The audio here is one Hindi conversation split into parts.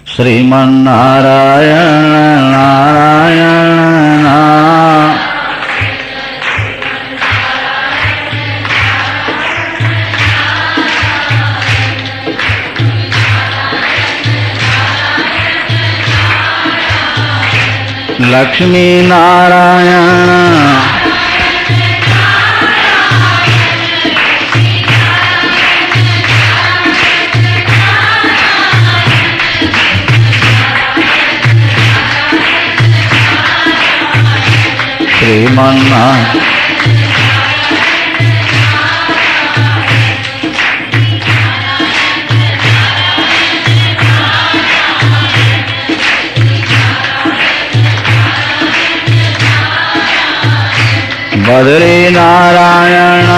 श्रीमन्नारायण नारायण नारायण। लक्ष्मी नारायण श्रीमन्नारायण। बद्री नारायण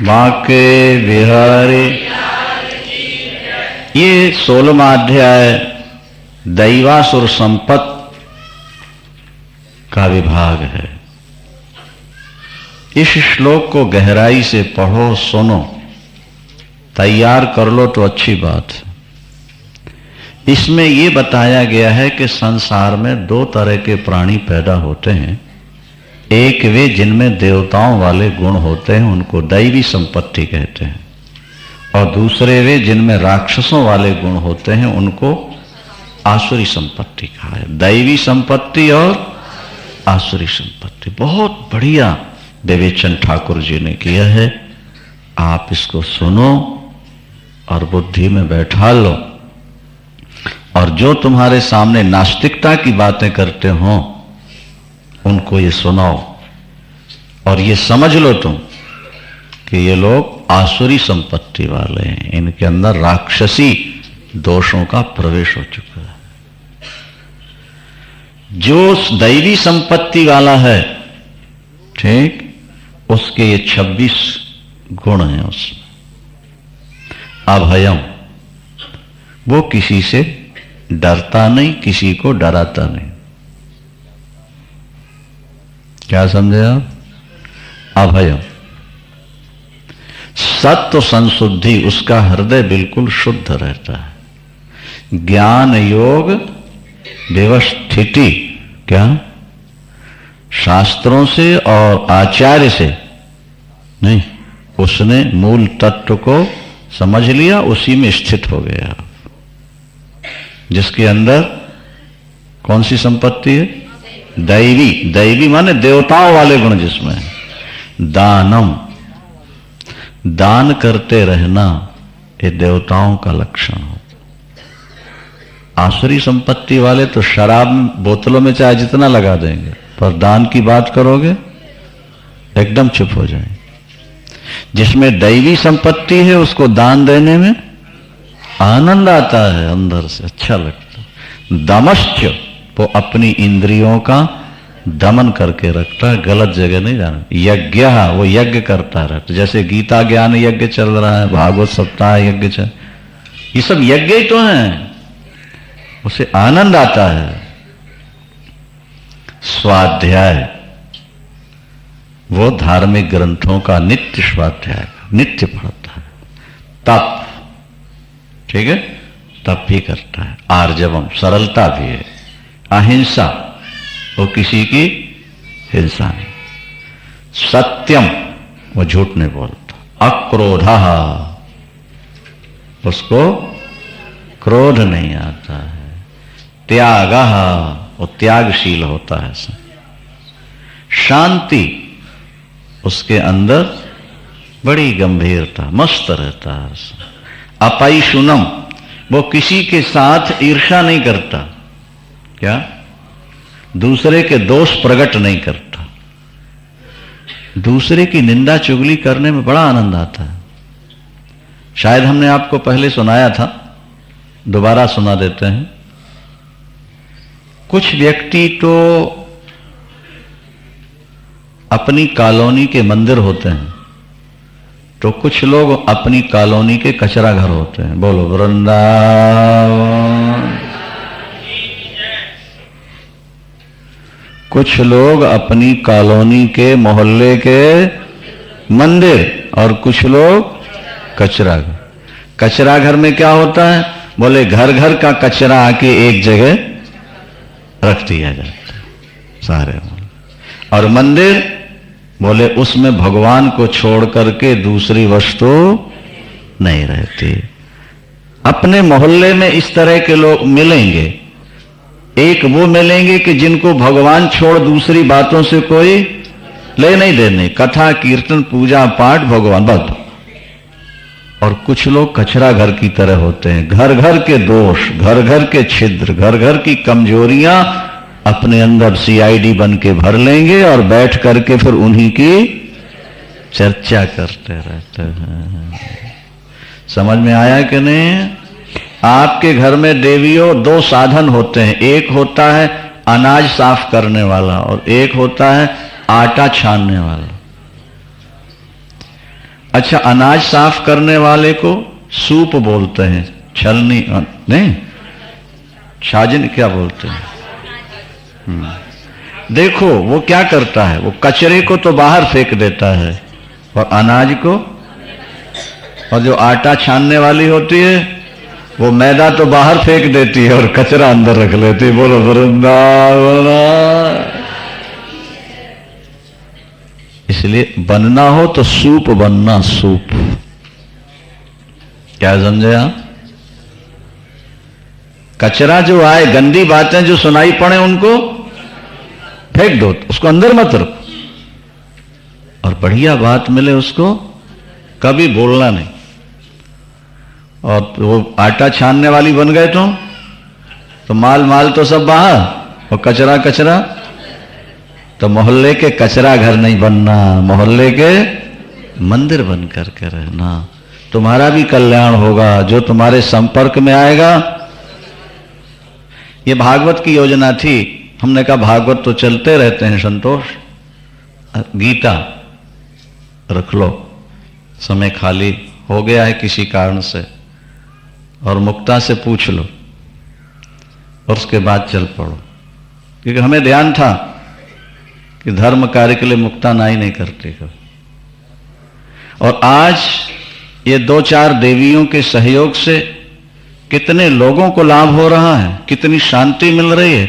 बांके बिहारी। ये 16वां अध्याय दैवासुर संपत्ति का विभाग है। इस श्लोक को गहराई से पढ़ो, सुनो, तैयार कर लो तो अच्छी बात है। इसमें यह बताया गया है कि संसार में 2 तरह के प्राणी पैदा होते हैं। एक वे जिनमें देवताओं वाले गुण होते हैं, उनको दैवी संपत्ति कहते हैं, और दूसरे वे जिनमें राक्षसों वाले गुण होते हैं, उनको आसुरी संपत्ति कहा है। दैवी संपत्ति और आसुरी संपत्ति। बहुत बढ़िया विवेचन ठाकुर जी ने किया है। आप इसको सुनो और बुद्धि में बैठा लो, और जो तुम्हारे सामने नास्तिकता की बातें करते हो उनको ये सुनाओ, और ये समझ लो तुम कि ये लोग आसुरी संपत्ति वाले हैं, इनके अंदर राक्षसी दोषों का प्रवेश हो चुका है। जो दैवी संपत्ति वाला है, ठीक, उसके ये 26 गुण हैं उसमें। अभयम, वो किसी से डरता नहीं, किसी को डराता नहीं। क्या समझे आप? अभयम। सत्व संशुद्धि, उसका हृदय बिल्कुल शुद्ध रहता है। ज्ञान योग व्यवस्थिति, क्या शास्त्रों से और आचार्य से नहीं, उसने मूल तत्व को समझ लिया, उसी में स्थित हो गया। जिसके अंदर कौन सी संपत्ति है? दैवी। दैवी माने देवताओं वाले गुण जिसमें है। दानम, दान करते रहना, ये देवताओं का लक्षण हो। आसुरी संपत्ति वाले तो शराब बोतलों में चाहे जितना लगा देंगे, पर दान की बात करोगे एकदम चुप हो जाएंगे। जिसमें दैवी संपत्ति है उसको दान देने में आनंद आता है, अंदर से अच्छा लगता है। दमश्च, वो अपनी इंद्रियों का दमन करके रखता है, गलत जगह नहीं जाना। यज्ञ, वो यज्ञ करता रहता, जैसे गीता ज्ञान यज्ञ चल रहा है, भागवत सप्ताह यज्ञ चल, ये सब यज्ञ ही तो हैं, उसे आनंद आता है। स्वाध्याय, वो धार्मिक ग्रंथों का नित्य स्वाध्याय, नित्य पढ़ता है। तप, ठीक है, तप भी करता है। आर्जवम, सरलता भी है। अहिंसा, वो किसी की हिंसा नहीं। सत्यम, वो झूठ नहीं बोलता। अक्रोधा, उसको क्रोध नहीं आता है। त्याग, वो त्यागशील होता है। शांति, उसके अंदर बड़ी गंभीरता, मस्त रहता है। अपैशुनम, वो किसी के साथ ईर्ष्या नहीं करता, क्या दूसरे के दोष प्रकट नहीं करता। दूसरे की निंदा चुगली करने में बड़ा आनंद आता है। शायद हमने आपको पहले सुनाया था, दोबारा सुना देते हैं। कुछ व्यक्ति तो अपनी कॉलोनी के मंदिर होते हैं, तो कुछ लोग अपनी कॉलोनी के कचरा घर होते हैं। बोलो वृंदावन। कुछ लोग अपनी कॉलोनी के मोहल्ले के मंदिर, और कुछ लोग कचरा घर। कचरा घर में क्या होता है? बोले घर घर का कचरा आके एक जगह रख दिया जाता है सारे। और मंदिर, बोले उसमें भगवान को छोड़ करके दूसरी वस्तु नहीं रहती। अपने मोहल्ले में इस तरह के लोग मिलेंगे। एक वो मिलेंगे कि जिनको भगवान छोड़ दूसरी बातों से कोई ले नहीं देने, कथा कीर्तन पूजा पाठ भगवान बस। और कुछ लोग कचरा घर की तरह होते हैं। घर घर के दोष, घर घर के छिद्र, घर घर की कमजोरियां अपने अंदर सीआईडी बन के भर लेंगे और बैठ करके फिर उन्हीं की चर्चा करते रहते हैं। समझ में आया कि नहीं? आपके घर में देवियों दो साधन होते हैं। एक होता है अनाज साफ करने वाला और एक होता है आटा छानने वाला। अच्छा, अनाज साफ करने वाले को सूप बोलते हैं, छलनी नहीं, छाजन क्या बोलते हैं। देखो वो क्या करता है, वो कचरे को तो बाहर फेंक देता है और अनाज को, और जो आटा छानने वाली होती है वो मैदा तो बाहर फेंक देती है और कचरा अंदर रख लेती है। बोलो वृंदावन। इसलिए बनना हो तो सूप बनना, सूप। क्या समझे आप? कचरा जो आए, गंदी बातें जो सुनाई पड़े उनको फेंक दो, उसको अंदर मत रखो। और बढ़िया बात मिले उसको कभी बोलना नहीं। और वो आटा छानने वाली बन गए तो माल तो सब बाहर और कचरा कचरा। तो मोहल्ले के कचरा घर नहीं बनना, मोहल्ले के मंदिर बन करके रहना। तुम्हारा भी कल्याण होगा, जो तुम्हारे संपर्क में आएगा। ये भागवत की योजना थी। हमने कहा भागवत तो चलते रहते हैं संतोष, गीता रख लो। समय खाली हो गया है किसी कारण से, और मुक्ता से पूछ लो और उसके बाद चल पड़ो। क्योंकि हमें ध्यान था कि धर्म कार्य के लिए मुक्ता ना ही नहीं करते कभी। और आज ये 2-4 देवियों के सहयोग से कितने लोगों को लाभ हो रहा है, कितनी शांति मिल रही है।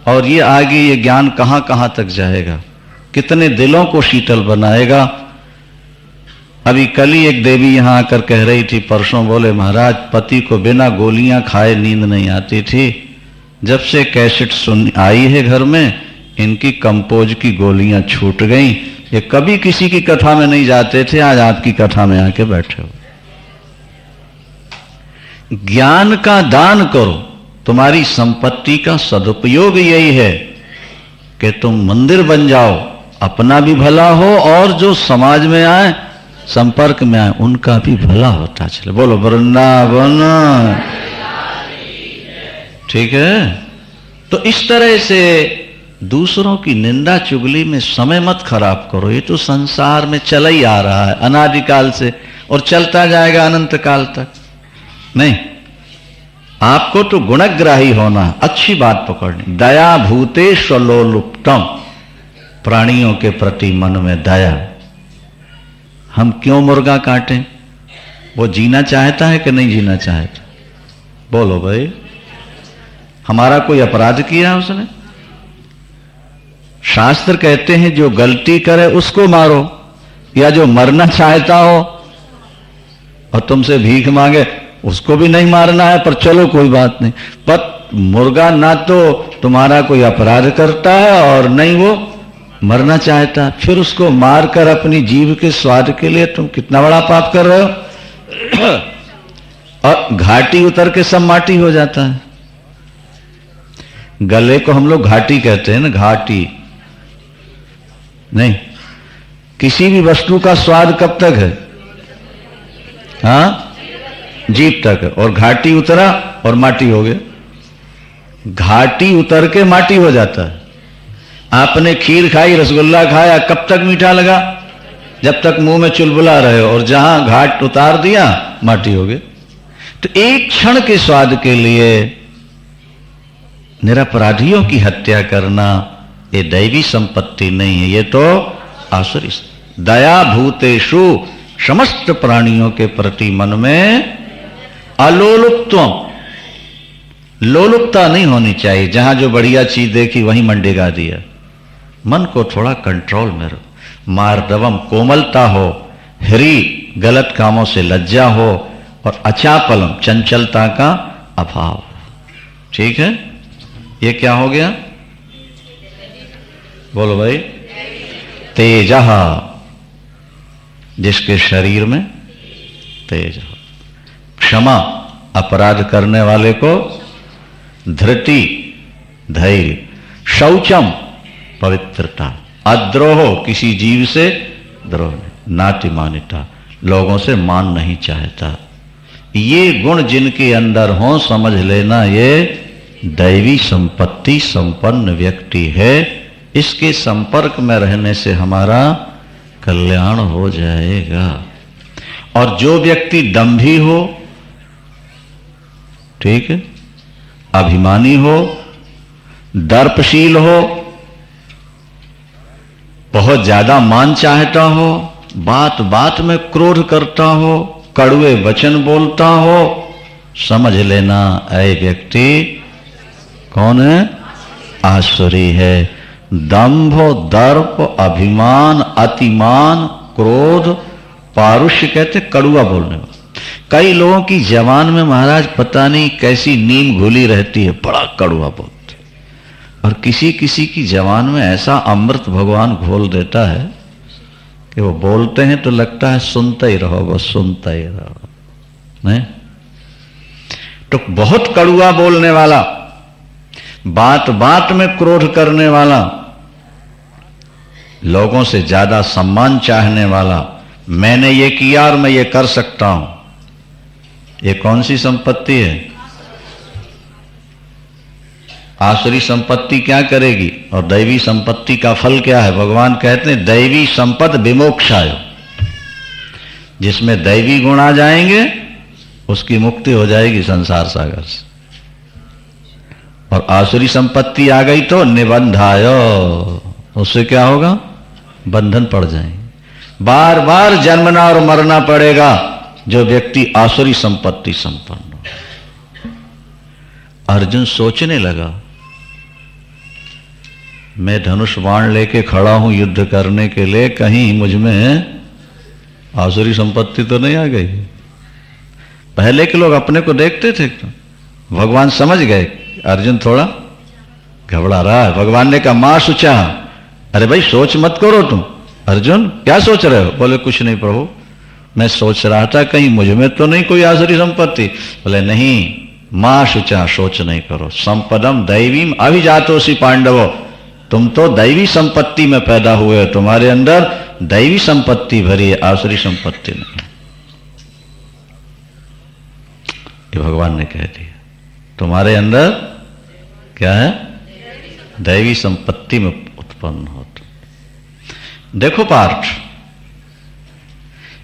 और ये आगे ये ज्ञान कहां कहां तक जाएगा, कितने दिलों को शीतल बनाएगा। अभी कल ही एक देवी यहां आकर कह रही थी, परसों बोले महाराज पति को बिना गोलियां खाए नींद नहीं आती थी, जब से कैसेट सुन आई है घर में इनकी कंपोज की गोलियां छूट गई। ये कभी किसी की कथा में नहीं जाते थे, आज आपकी कथा में आके बैठे हो। ज्ञान का दान करो। तुम्हारी संपत्ति का सदुपयोग यही है कि तुम मंदिर बन जाओ, अपना भी भला हो और जो समाज में आए, संपर्क में आए, उनका भी भला होता चले। बोलो वृंदावन। ठीक है? तो इस तरह से दूसरों की निंदा चुगली में समय मत खराब करो। ये तो संसार में चला ही आ रहा है अनादिकाल से और चलता जाएगा अनंत काल तक। नहीं, आपको तो गुणग्राही होना, अच्छी बात पकड़नी। दया भूतेष्वलोलुप्तम, प्राणियों के प्रति मन में दया। हम क्यों मुर्गा काटें? वो जीना चाहता है कि नहीं जीना चाहता? बोलो भाई, हमारा कोई अपराध किया उसने? शास्त्र कहते हैं जो गलती करे उसको मारो, या जो मरना चाहता हो और तुमसे भीख मांगे उसको भी नहीं मारना है। पर चलो कोई बात नहीं, पर मुर्गा ना तो तुम्हारा कोई अपराध करता है और नहीं वो मरना चाहता, फिर उसको मारकर अपनी जीव के स्वाद के लिए तुम कितना बड़ा पाप कर रहे हो। और घाटी उतर के सब माटी हो जाता है। गले को हम लोग घाटी कहते हैं ना, घाटी नहीं। किसी भी वस्तु का स्वाद कब तक है? हाँ, जीभ तक है। और घाटी उतरा और माटी हो गया। घाटी उतर के माटी हो जाता है। आपने खीर खाई, रसगुल्ला खाया, कब तक मीठा लगा? जब तक मुंह में चुलबुला रहे हो, और जहां घाट उतार दिया माटी हो गए। तो एक क्षण के स्वाद के लिए निरपराधियों की हत्या करना ये दैवी संपत्ति नहीं है, ये तो आसुरी। दया भूतेषु, समस्त प्राणियों के प्रति मन में अलोलुप्त्वम, लोलुपता नहीं होनी चाहिए। जहां जो बढ़िया चीज देखी वहीं मंडी गा दिया। मन को थोड़ा कंट्रोल में रखो। मार्दवम, कोमलता हो, ह्री, गलत कामों से लज्जा हो, और अचापलम, चंचलता का अभाव। ठीक है, ये क्या हो गया? बोलो भाई। तेजः, जिसके शरीर में तेज हो। क्षमा, अपराध करने वाले को धृति, धैर्य। शौचम, पवित्रता। अद्रोह, किसी जीव से द्रोह नहीं। नातिमानिता, लोगों से मान नहीं चाहता। ये गुण जिनके अंदर हो, समझ लेना ये दैवी संपत्ति संपन्न व्यक्ति है। इसके संपर्क में रहने से हमारा कल्याण हो जाएगा। और जो व्यक्ति दंभी हो, ठीक है, अभिमानी हो, दर्पशील हो, बहुत ज्यादा मान चाहता हो, बात बात में क्रोध करता हो, कड़वे वचन बोलता हो, समझ लेना ऐ व्यक्ति कौन है? आसुरी है। दंभ, दर्प, अभिमान, अतिमान, क्रोध, पारुष्य कहते कड़ुआ बोलने वाला। कई लोगों की जबान में महाराज पता नहीं कैसी नीम घुली रहती है, बड़ा कड़ुआ बोलते। और किसी किसी की जबान में ऐसा अमृत भगवान घोल देता है कि वो बोलते हैं तो लगता है सुनते ही रहो, बस सुनते ही रहो। नहीं तो बहुत कड़ुआ बोलने वाला, बात बात में क्रोध करने वाला, लोगों से ज्यादा सम्मान चाहने वाला, मैंने ये किया और मैं ये कर सकता हूं, ये कौन सी संपत्ति है? आसुरी संपत्ति क्या करेगी? और दैवी संपत्ति का फल क्या है? भगवान कहते हैं दैवी संपद विमोक्षाय, जिसमें दैवी गुण आ जाएंगे उसकी मुक्ति हो जाएगी संसार सागर से। और आसुरी संपत्ति आ गई तो निबंधाय, उससे क्या होगा? बंधन पड़ जाएंगे। बार बार जन्मना और मरना पड़ेगा जो व्यक्ति आसुरी संपत्ति संपन्न हो। अर्जुन सोचने लगा, मैं धनुष बाण लेके खड़ा हूं युद्ध करने के लिए, कहीं मुझ में आसुरी संपत्ति तो नहीं आ गई। पहले के लोग अपने को देखते थे, भगवान समझ गए अर्जुन थोड़ा घबरा रहा है। भगवान ने कहा मां सुचा, अरे भाई सोच मत करो तुम। अर्जुन क्या सोच रहे हो? बोले कुछ नहीं प्रभु, मैं सोच रहा था कहीं मुझ में तो नहीं कोई आसुरी संपत्ति। बोले नहीं मां शुचा, सोच नहीं करो। संपदम दैवीम अभिजातोसी पांडवो, तुम तो दैवी संपत्ति में पैदा हुए हो, तुम्हारे अंदर दैवी संपत्ति भरी है, आसुरी संपत्ति नहीं। ये भगवान ने कह दिया, तुम्हारे अंदर क्या है? दैवी संपत्ति में उत्पन्न हो। देखो पार्थ,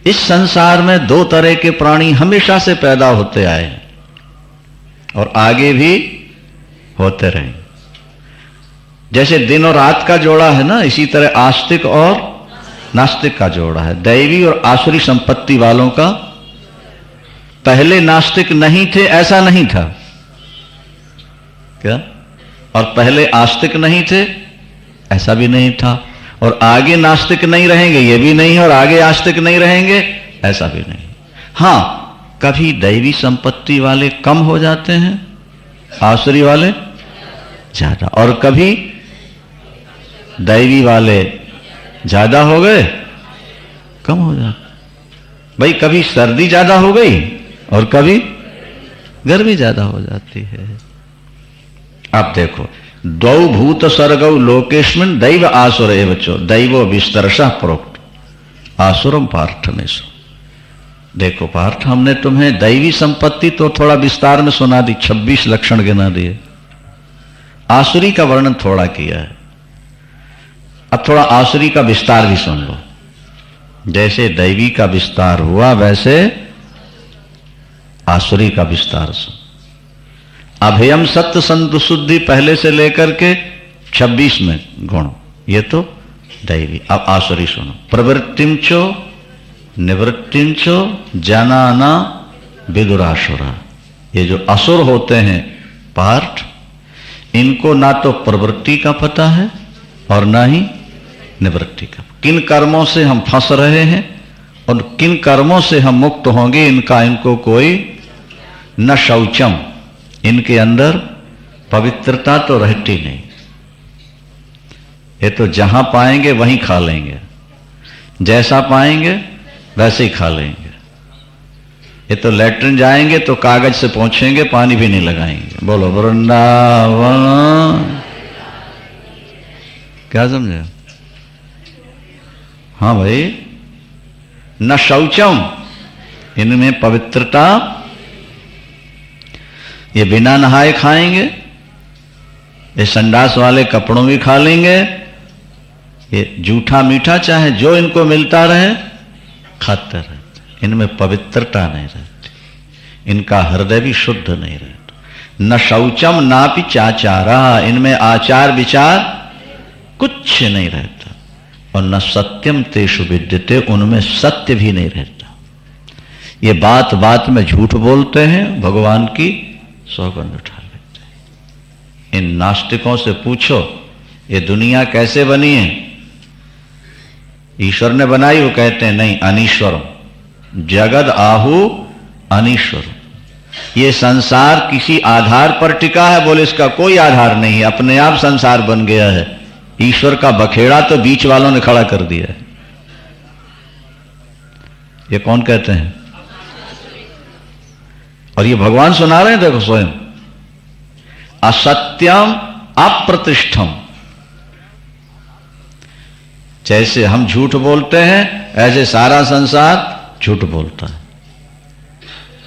इस संसार में दो तरह के प्राणी हमेशा से पैदा होते आए और आगे भी होते रहे। जैसे दिन और रात का जोड़ा है ना, इसी तरह आस्तिक और नास्तिक का जोड़ा है। दैवी और आसुरी संपत्ति वालों का। पहले नास्तिक नहीं थे ऐसा नहीं था क्या? और पहले आस्तिक नहीं थे ऐसा भी नहीं था। और आगे नास्तिक नहीं रहेंगे ये भी नहीं, और आगे आस्तिक नहीं रहेंगे ऐसा भी नहीं। हां, कभी दैवी संपत्ति वाले कम हो जाते हैं, आसुरी वाले ज्यादा, और कभी दैवी वाले ज्यादा हो गए कम हो जाते। भाई कभी सर्दी ज्यादा हो गई और कभी गर्मी ज्यादा हो जाती है। अब देखो, द्वौ भूत सर्गौ लोकेस्मिन् दैव आसुर एवचो दैवो विस्तरशः प्रोक्त आसुरम पार्थनेषु। देखो पार्थ, हमने तुम्हें दैवी संपत्ति तो थोड़ा विस्तार में सुना दी, 26 लक्षण गिना दिए। आसुरी का वर्णन थोड़ा किया है, अब थोड़ा आसुरी का विस्तार भी सुन लो। जैसे दैवी का विस्तार हुआ वैसे आसुरी का विस्तार सुन। अभयम सत्य संत शुद्धि पहले से लेकर के 26 में गुण, ये तो दैवी। अब आसुरी सुनो। प्रवृत्तिम चो निवृत्तिम चो जानाना विदुरासुरा। ये जो असुर होते हैं पार्ट, इनको ना तो प्रवृत्ति का पता है और ना ही निवृत्ति का। किन कर्मों से हम फंस रहे हैं और किन कर्मों से हम मुक्त होंगे, इनको कोई न शौचम, इनके अंदर पवित्रता तो रहती नहीं। ये तो जहां पाएंगे वहीं खा लेंगे, जैसा पाएंगे वैसे ही खा लेंगे। ये तो लेटरिन जाएंगे तो कागज से पहुंचेंगे, पानी भी नहीं लगाएंगे। बोलो वृंदावन। क्या समझे? हाँ भाई, न शौचम, इनमें पवित्रता। ये बिना नहाए खाएंगे, ये संडास वाले कपड़ों भी खा लेंगे, ये जूठा मीठा चाहे जो इनको मिलता रहे खाते रहते। इनमें पवित्रता नहीं रहती, इनका हृदय भी शुद्ध नहीं रहता। न शौचम नापि चाचारा, इनमें आचार विचार कुछ नहीं रहता। और न सत्यम तेषु विद्यते, उनमें सत्य भी नहीं रहता। ये बात बात में झूठ बोलते हैं, भगवान की सौगंध उठा लेते हैं। इन नास्तिकों से पूछो ये दुनिया कैसे बनी है? ईश्वर ने बनाई? वो कहते हैं नहीं, अनीश्वरम जगद आहु अनीश्वर। ये संसार किसी आधार पर टिका है? बोले इसका कोई आधार नहीं है, अपने आप संसार बन गया है। ईश्वर का बखेड़ा तो बीच वालों ने खड़ा कर दिया है। ये कौन कहते हैं? और ये भगवान सुना रहे हैं, देखो स्वयं। असत्यम अप्रतिष्ठम, जैसे हम झूठ बोलते हैं ऐसे सारा संसार झूठ बोलता है,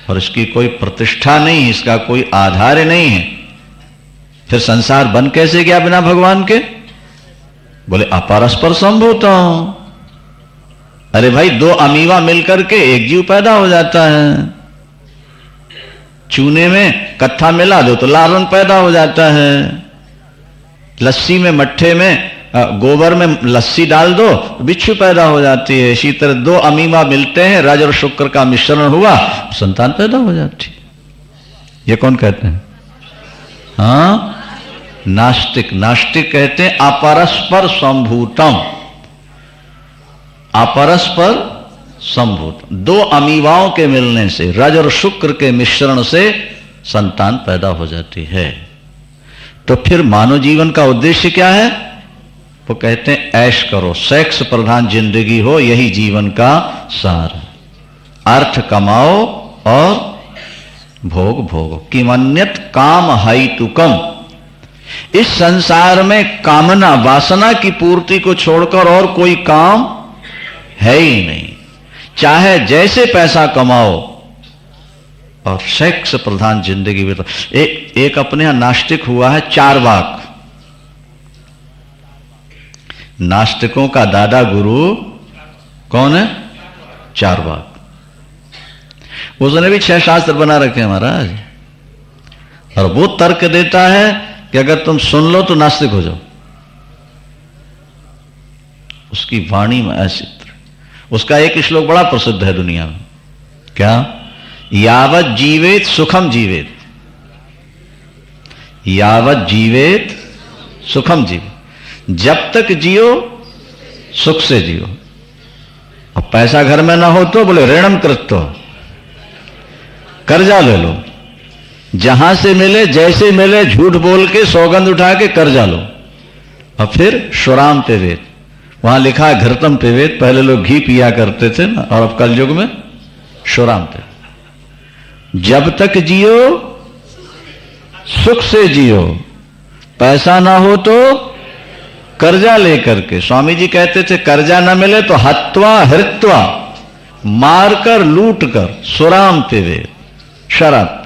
और इसकी कोई प्रतिष्ठा नहीं, इसका कोई आधार नहीं है। फिर संसार बन कैसे गया बिना भगवान के? बोले अपरस्पर संभूतम। अरे भाई, दो अमीवा मिलकर के एक जीव पैदा हो जाता है। चूने में कत्था मिला दो तो लार्वन पैदा हो जाता है। लस्सी में, मट्ठे में, गोबर में लस्सी डाल दो बिच्छू पैदा हो जाती है। इसी तरह दो अमीमा मिलते हैं, रज और शुक्र का मिश्रण हुआ, संतान पैदा हो जाती है। ये कौन कहते हैं? हाँ, नास्तिक। नास्तिक कहते हैं अपरस्पर संभूतम, अपरस्पर संभूत। दो अमीवाओं के मिलने से, रज और शुक्र के मिश्रण से संतान पैदा हो जाती है। तो फिर मानव जीवन का उद्देश्य क्या है? वो कहते हैं ऐश करो, सेक्स प्रधान जिंदगी हो, यही जीवन का सार है। अर्थ कमाओ और भोग भोगो। किमन्यत काम हैतुकम, इस संसार में कामना, वासना की पूर्ति को छोड़कर और कोई काम है ही नहीं। चाहे जैसे पैसा कमाओ और सेक्स प्रधान जिंदगी बिताओ। एक अपने यहां नास्तिक हुआ है चारवाक। नास्तिकों का दादा गुरु कौन है? चारवाक। उसने भी 6 शास्त्र बना रखे हैं महाराज, और वो तर्क देता है कि अगर तुम सुन लो तो नास्तिक हो जाओ। उसकी वाणी में ऐसी, उसका एक श्लोक बड़ा प्रसिद्ध है दुनिया में। क्या? यावत जीवेत सुखम जीवेत, यावत जीवेत सुखम जीवेत। जब तक जियो सुख से जियो। अब पैसा घर में ना हो तो बोले ऋणम कृत्तो, कर्जा ले लो। जहां से मिले, जैसे मिले, झूठ बोल के सौगंध उठा के कर्जा लो। और फिर शुराम पिबेत, वहां लिखा है घृतम पिबेत। पहले लोग घी पिया करते थे ना, और अब कल युग में शुराम पिबेत। जब तक जियो सुख से जियो, पैसा ना हो तो कर्जा लेकर के। स्वामी जी कहते थे कर्जा ना मिले तो हत्वा हृत्वा, मारकर लूट कर, सुराम पिबेत, शराब।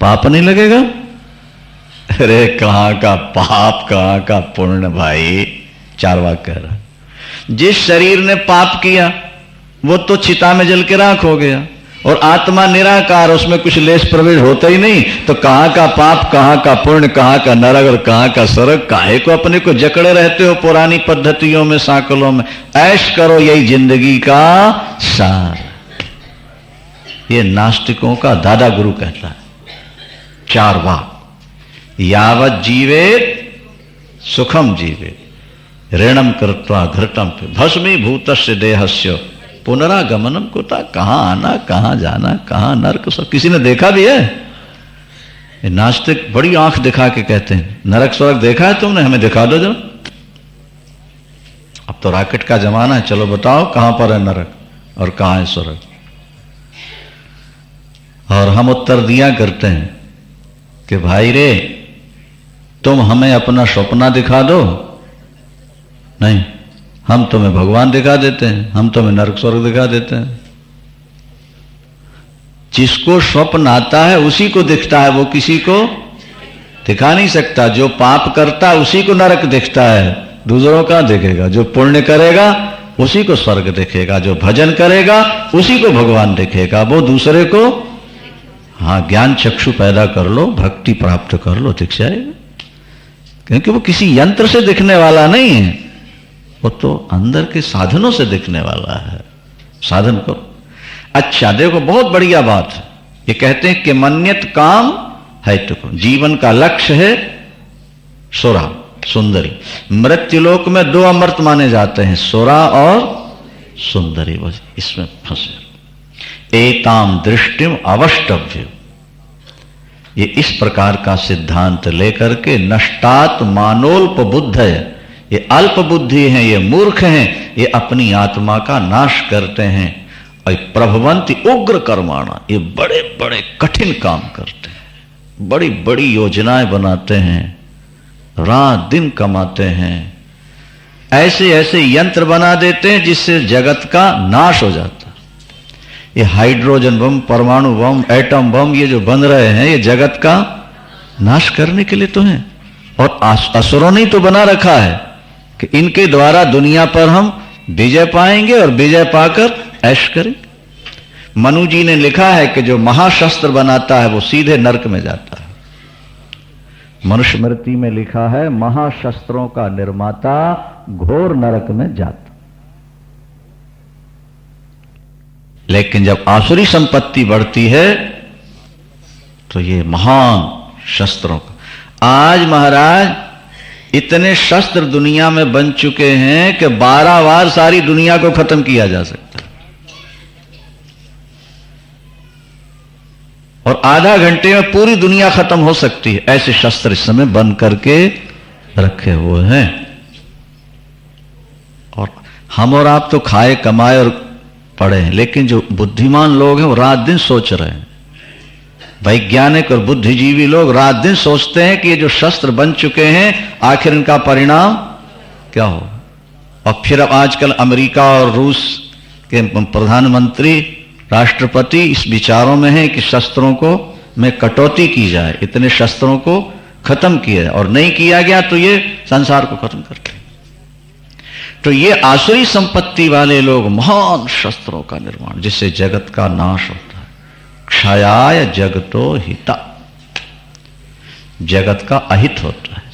पाप नहीं लगेगा? अरे कहां का पाप, कहां का पुण्य भाई, चारवाक कह रहा। जिस शरीर ने पाप किया वो तो चिता में जल के राख हो गया, और आत्मा निराकार, उसमें कुछ लेस प्रवेश होता ही नहीं। तो कहां का पाप, कहां का पुण्य, कहां का नरक और कहां का स्वर्ग? काहे को अपने को जकड़े रहते हो पुरानी पद्धतियों में, सांकलों में? ऐश करो, यही जिंदगी का सार। ये नास्तिकों का दादा गुरु कहता है। 4 वाक। यावत जीवे सुखम जीवे, ऋणम कृत्वा घृतम भस्मीभूतस्य देहस्य पुनरागमनम कुता। कहां आना, कहां जाना, कहां नरक। सब किसी ने देखा भी है? ये नास्तिक बड़ी आंख दिखा के कहते हैं नरक स्वर्ग देखा है तुमने? हमें दिखा दो जरा। अब तो रॉकेट का जमाना है, चलो बताओ कहां पर है नरक और कहां है स्वर्ग। और हम उत्तर दिया करते हैं कि भाई रे, तुम हमें अपना सपना दिखा दो, नहीं हम तुम्हें भगवान दिखा देते हैं, हम तुम्हें नरक स्वर्ग दिखा देते हैं। जिसको स्वप्न आता है उसी को दिखता है, वो किसी को दिखा नहीं सकता। जो पाप करता है उसी को नरक दिखता है, दूसरों का देखेगा। जो पुण्य करेगा उसी को स्वर्ग दिखेगा, जो भजन करेगा उसी को भगवान दिखेगा। वो दूसरे को, हाँ, ज्ञान चक्षु पैदा कर लो, भक्ति प्राप्त कर लो, दिख जाएगा। क्योंकि वो किसी यंत्र से दिखने वाला नहीं है, वो तो अंदर के साधनों से दिखने वाला है। साधन करो। अच्छा देखो, बहुत बढ़िया बात है। ये कहते हैं कि मन्यत काम है तो जीवन का लक्ष्य है सुरा, सुंदरी। मृत्युलोक में 2 अमृत माने जाते हैं, सुरा और सुंदरी। बस इसमें फंसे। एताम दृष्टिम अवष्टभ्य, ये इस प्रकार का सिद्धांत लेकर के नष्टात मानोल्प बुद्ध है, ये अल्प बुद्धि हैं, ये मूर्ख हैं, ये अपनी आत्मा का नाश करते हैं। और प्रभवंती उग्र कर्माणा, ये बड़े बड़े कठिन काम करते हैं, बड़ी बड़ी योजनाएं बनाते हैं, रात दिन कमाते हैं, ऐसे ऐसे यंत्र बना देते हैं जिससे जगत का नाश हो जाता है। ये हाइड्रोजन बम, परमाणु बम, एटम बम, ये जो बन रहे हैं, ये जगत का नाश करने के लिए तो हैं। और असुरों ने तो बना रखा है कि इनके द्वारा दुनिया पर हम विजय पाएंगे और विजय पाकर ऐश करेंगे। मनु जी ने लिखा है कि जो महाशस्त्र बनाता है वो सीधे नरक में जाता है। मनुस्मृति में लिखा है, महाशस्त्रों का निर्माता घोर नरक में जाता। लेकिन जब आसुरी संपत्ति बढ़ती है तो ये महान शस्त्रों का, आज महाराज इतने शस्त्र दुनिया में बन चुके हैं कि 12 बार सारी दुनिया को खत्म किया जा सकता है, और आधा घंटे में पूरी दुनिया खत्म हो सकती है। ऐसे शस्त्र इस समय बन करके रखे हुए हैं। और हम और आप तो खाए कमाए और पढ़े हैं, लेकिन जो बुद्धिमान लोग हैं वो रात दिन सोच रहे हैं। वैज्ञानिक और बुद्धिजीवी लोग रात दिन सोचते हैं कि ये जो शस्त्र बन चुके हैं आखिर इनका परिणाम क्या हो। और फिर अब आजकल अमेरिका और रूस के प्रधानमंत्री, राष्ट्रपति इस विचारों में है कि शस्त्रों को में कटौती की जाए, इतने शस्त्रों को खत्म किया जाए, और नहीं किया गया तो ये संसार को खत्म करते हैं। तो ये आसुरी संपत्ति वाले लोग महान शस्त्रों का निर्माण, जिससे जगत का नाश होता है। क्षयाय जगतो हिता, जगत का अहित होता है।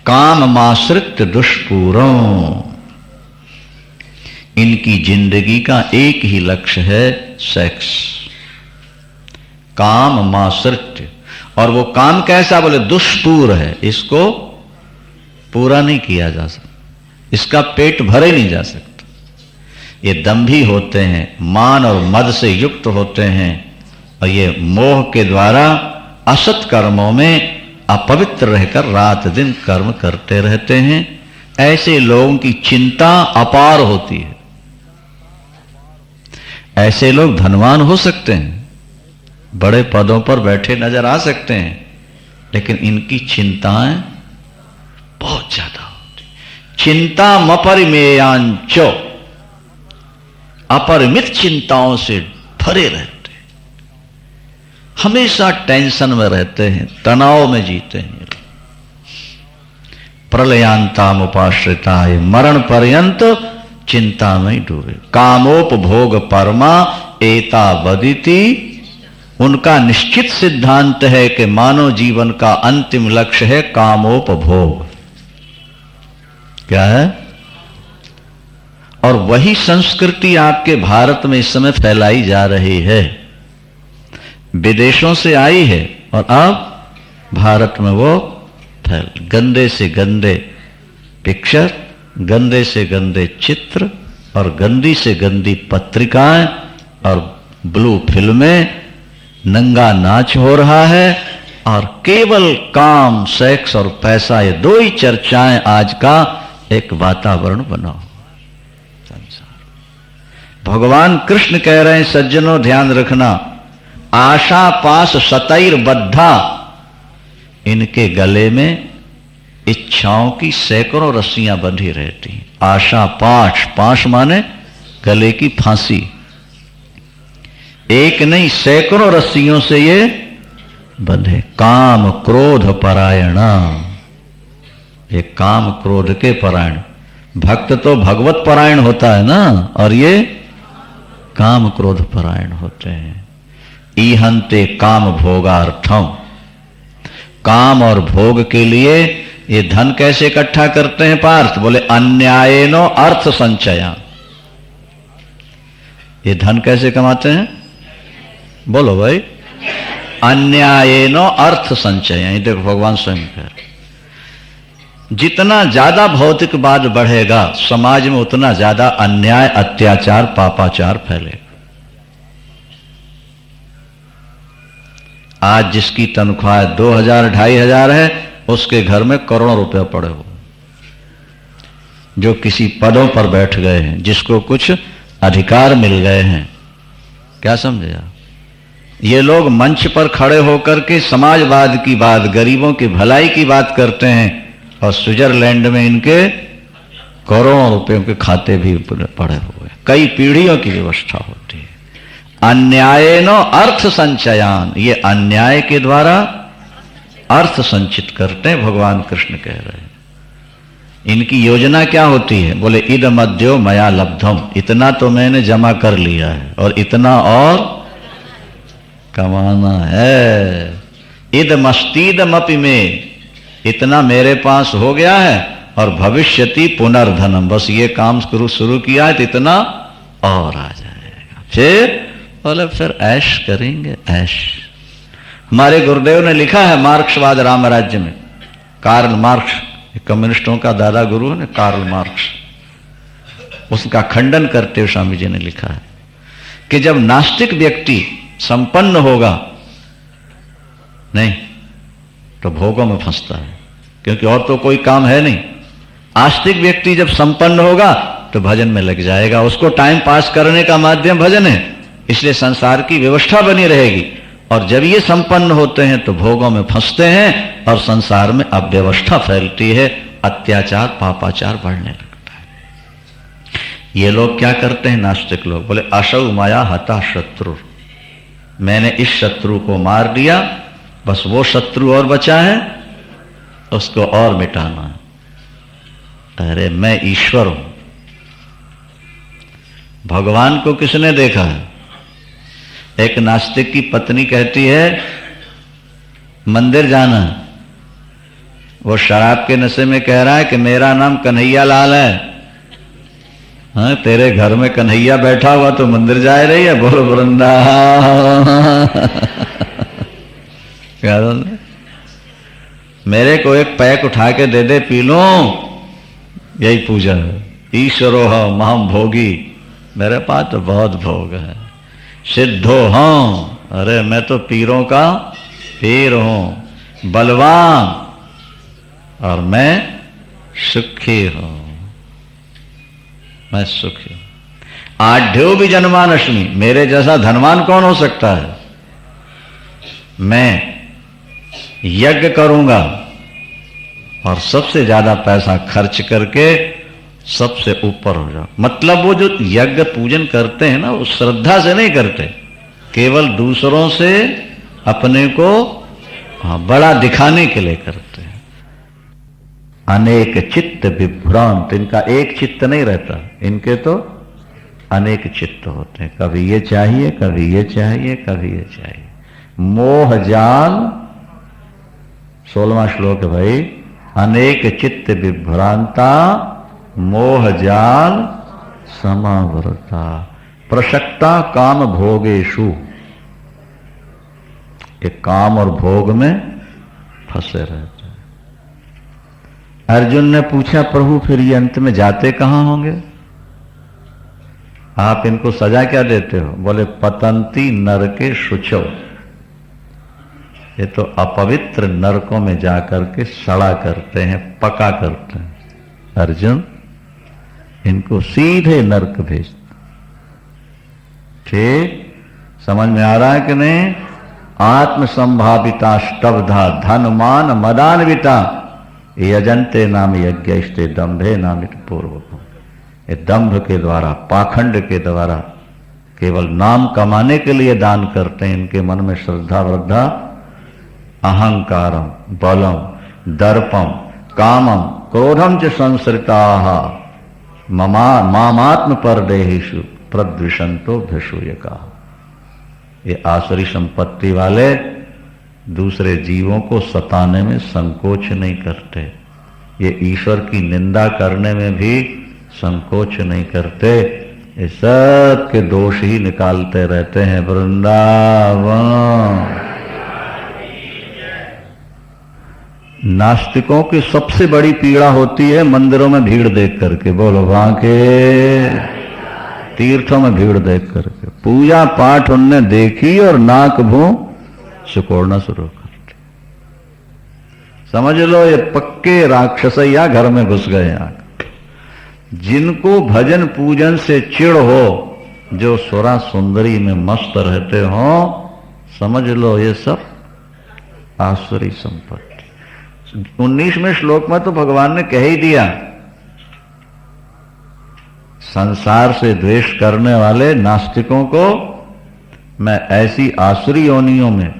काममाश्रित दुष्पूरों, इनकी जिंदगी का एक ही लक्ष्य है, सेक्स। काममाश्रित, और वो काम कैसा, बोले दुष्पूर है, इसको पूरा नहीं किया जा सकता, इसका पेट भरे नहीं जा सकता। ये दंभी होते हैं, मान और मद से युक्त होते हैं, और ये मोह के द्वारा असत कर्मों में अपवित्र रहकर रात दिन कर्म करते रहते हैं। ऐसे लोगों की चिंता अपार होती है। ऐसे लोग धनवान हो सकते हैं, बड़े पदों पर बैठे नजर आ सकते हैं, लेकिन इनकी चिंताएं बहुत ज्यादा होती। चिंता मपरिमेयांचो, अपरिमित चिंताओं से भरे रहते, हमेशा टेंशन में रहते हैं, तनाव में जीते हैं। प्रलयांताम उपाश्रिताय, मरण पर्यंत चिंता में डूबे। कामोपभोग परमा एता वदिति, उनका निश्चित सिद्धांत है कि मानव जीवन का अंतिम लक्ष्य है कामोपभोग। क्या है? और वही संस्कृति आपके भारत में इस समय फैलाई जा रही है, विदेशों से आई है और अब भारत में वो फैल, गंदे से गंदे पिक्चर, गंदे से गंदे चित्र और गंदी से गंदी पत्रिकाएं और ब्लू फिल्में, नंगा नाच हो रहा है और केवल काम, सेक्स और पैसा, ये दो ही चर्चाएं आज का एक वातावरण बना हुआ संसार। भगवान कृष्ण कह रहे हैं सज्जनों ध्यान रखना, आशा पास सतैर बद्धा, इनके गले में इच्छाओं की सैकड़ों रस्सियां बंधी रहती। आशा पाश, पाश माने गले की फांसी, एक नहीं सैकड़ों रस्सियों से ये बंधे। काम क्रोध परायणा, ये काम क्रोध के परायण। भक्त तो भगवत परायण होता है ना, और ये काम क्रोध परायण होते हैं। ईहंते काम भोगार्थम, काम और भोग के लिए ये धन कैसे इकट्ठा करते हैं पार्थ? बोले अन्यायेनो अर्थ संचया। ये धन कैसे कमाते हैं? बोलो भाई, अन्यायेनो अर्थ संचया। ये देखो भगवान स्वयं कह रहे, जितना ज्यादा भौतिकवाद बढ़ेगा समाज में उतना ज्यादा अन्याय, अत्याचार, पापाचार फैलेगा। आज जिसकी तनख्वाह 2000 2500 है, उसके घर में करोड़ों रुपए पड़े हो, जो किसी पदों पर बैठ गए हैं, जिसको कुछ अधिकार मिल गए हैं। क्या समझे आप? ये लोग मंच पर खड़े होकर के समाजवाद की बात, गरीबों की भलाई की बात करते हैं और स्विट्जरलैंड में इनके करोड़ों रुपयों के खाते भी पड़े हुए, कई पीढ़ियों की व्यवस्था होती है। अन्यायेनो अर्थ संचयान, ये अन्याय के द्वारा अर्थ संचित करते हैं, भगवान कृष्ण कह रहे हैं। इनकी योजना क्या होती है? बोले इद मध्यो मया लब्धम, इतना तो मैंने जमा कर लिया है और इतना और कमाना है। इद मस्तीदमपि में, इतना मेरे पास हो गया है और भविष्यति पुनर्धनम, बस ये काम शुरू किया है तो इतना और आ जाएगा। फिर बोले फिर ऐश करेंगे, ऐश। हमारे गुरुदेव ने लिखा है मार्क्सवाद राम राज्य में, कार्ल मार्क्स, कम्युनिस्टों का दादा गुरु है ना कार्ल मार्क्स, उसका खंडन करते हुए स्वामी जी ने लिखा है कि जब नास्तिक व्यक्ति संपन्न होगा नहीं तो भोगों में फंसता है, क्योंकि और तो कोई काम है नहीं। आस्तिक व्यक्ति जब संपन्न होगा तो भजन में लग जाएगा, उसको टाइम पास करने का माध्यम भजन है, इसलिए संसार की व्यवस्था बनी रहेगी। और जब ये संपन्न होते हैं तो भोगों में फंसते हैं और संसार में अव्यवस्था फैलती है, अत्याचार पापाचार बढ़ने लगता है। ये लोग क्या करते हैं नास्तिक लोग? बोले असौ माया हता शत्रु, मैंने इस शत्रु को मार दिया, बस वो शत्रु और बचा है, उसको और मिटाना है। अरे मैं ईश्वर हूं। भगवान को किसने देखा है? एक नास्तिक की पत्नी कहती है मंदिर जाना, वो शराब के नशे में कह रहा है कि मेरा नाम कन्हैया लाल है। हाँ, तेरे घर में कन्हैया बैठा हुआ तो मंदिर जा रही है, बोलो वृंदावन। क्या बोल, मेरे को एक पैक उठा के दे दे, पी लो, यही पूजा है। ईश्वरो हो महम भोगी, मेरे पास तो बहुत भोग है। सिद्धो हूं, अरे मैं तो पीरों का पीर हूं, बलवान, और मैं सुखी हूं, मैं सुखी हूं। आढ्यो भी जन्मानश्मी, मेरे जैसा धनवान कौन हो सकता है? मैं यज्ञ करूंगा और सबसे ज्यादा पैसा खर्च करके सबसे ऊपर हो जाओ। मतलब वो जो यज्ञ पूजन करते हैं ना, वो श्रद्धा से नहीं करते, केवल दूसरों से अपने को बड़ा दिखाने के लिए करते हैं। अनेक चित्त विभ्रांत, इनका एक चित्त नहीं रहता, इनके तो अनेक चित्त होते हैं। कभी ये चाहिए, कभी ये चाहिए, कभी ये चाहिए। मोह जाल 16वां श्लोक है भाई। अनेक चित्त विभ्रांता मोह जाल समावृता प्रसक्ता काम भोगेशु। ये काम और भोग में फंसे रहते हैं। अर्जुन ने पूछा प्रभु फिर ये अंत में जाते कहां होंगे? आप इनको सजा क्या देते हो? बोले पतंती नरके शुचो, ये तो अपवित्र नरकों में जाकर के सड़ा करते हैं, पका करते हैं। अर्जुन इनको सीधे नरक भेज। ठीक समझ में आ रहा है कि नहीं? आत्म संभाविता स्तब्धा धनमान मदान्विता यजंते नाम यज्ञस्ते दंभे नामित पूर्वक। ये दंभ के द्वारा, पाखंड के द्वारा, केवल नाम कमाने के लिए दान करते हैं। इनके मन में श्रद्धा वृद्धा अहंकारम बलम दर्पम कामम क्रोधम च संसृताः मामात्म परदेहिषु प्रद्विषंतो भ्यसूयका। ये आसुरी संपत्ति वाले दूसरे जीवों को सताने में संकोच नहीं करते। ये ईश्वर की निंदा करने में भी संकोच नहीं करते। ये सब के दोष ही निकालते रहते हैं। वृंदावन। नास्तिकों की सबसे बड़ी पीड़ा होती है मंदिरों में भीड़ देख करके। बोलो वहां के तीर्थों में भीड़ देख करके पूजा पाठ उनने देखी और नाक भूं सिकोड़ना शुरू कर दिया। समझ लो ये पक्के राक्षसैया घर में घुस गए। आकर जिनको भजन पूजन से चिढ़ हो, जो सुरा सुंदरी में मस्त रहते हो, समझ लो ये सब आसुरी संपत्ति। 19वें श्लोक में तो भगवान ने कह ही दिया, संसार से द्वेष करने वाले नास्तिकों को मैं ऐसी आसुरी योनियों में,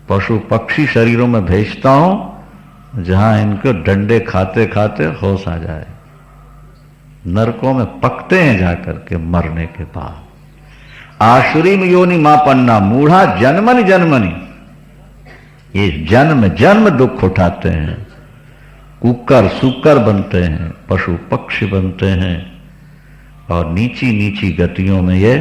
पशु पक्षी शरीरों में भेजता हूं जहां इनको डंडे खाते खाते होश आ जाए। नरकों में पकते हैं जाकर के मरने के बाद। आसुरी में योनि मापन्ना मूढ़ा जन्मनि जन्मनि, ये जन्म जन्म दुख उठाते हैं। कुकर सुकर बनते हैं, पशु पक्षी बनते हैं और नीची नीची गतियों में ये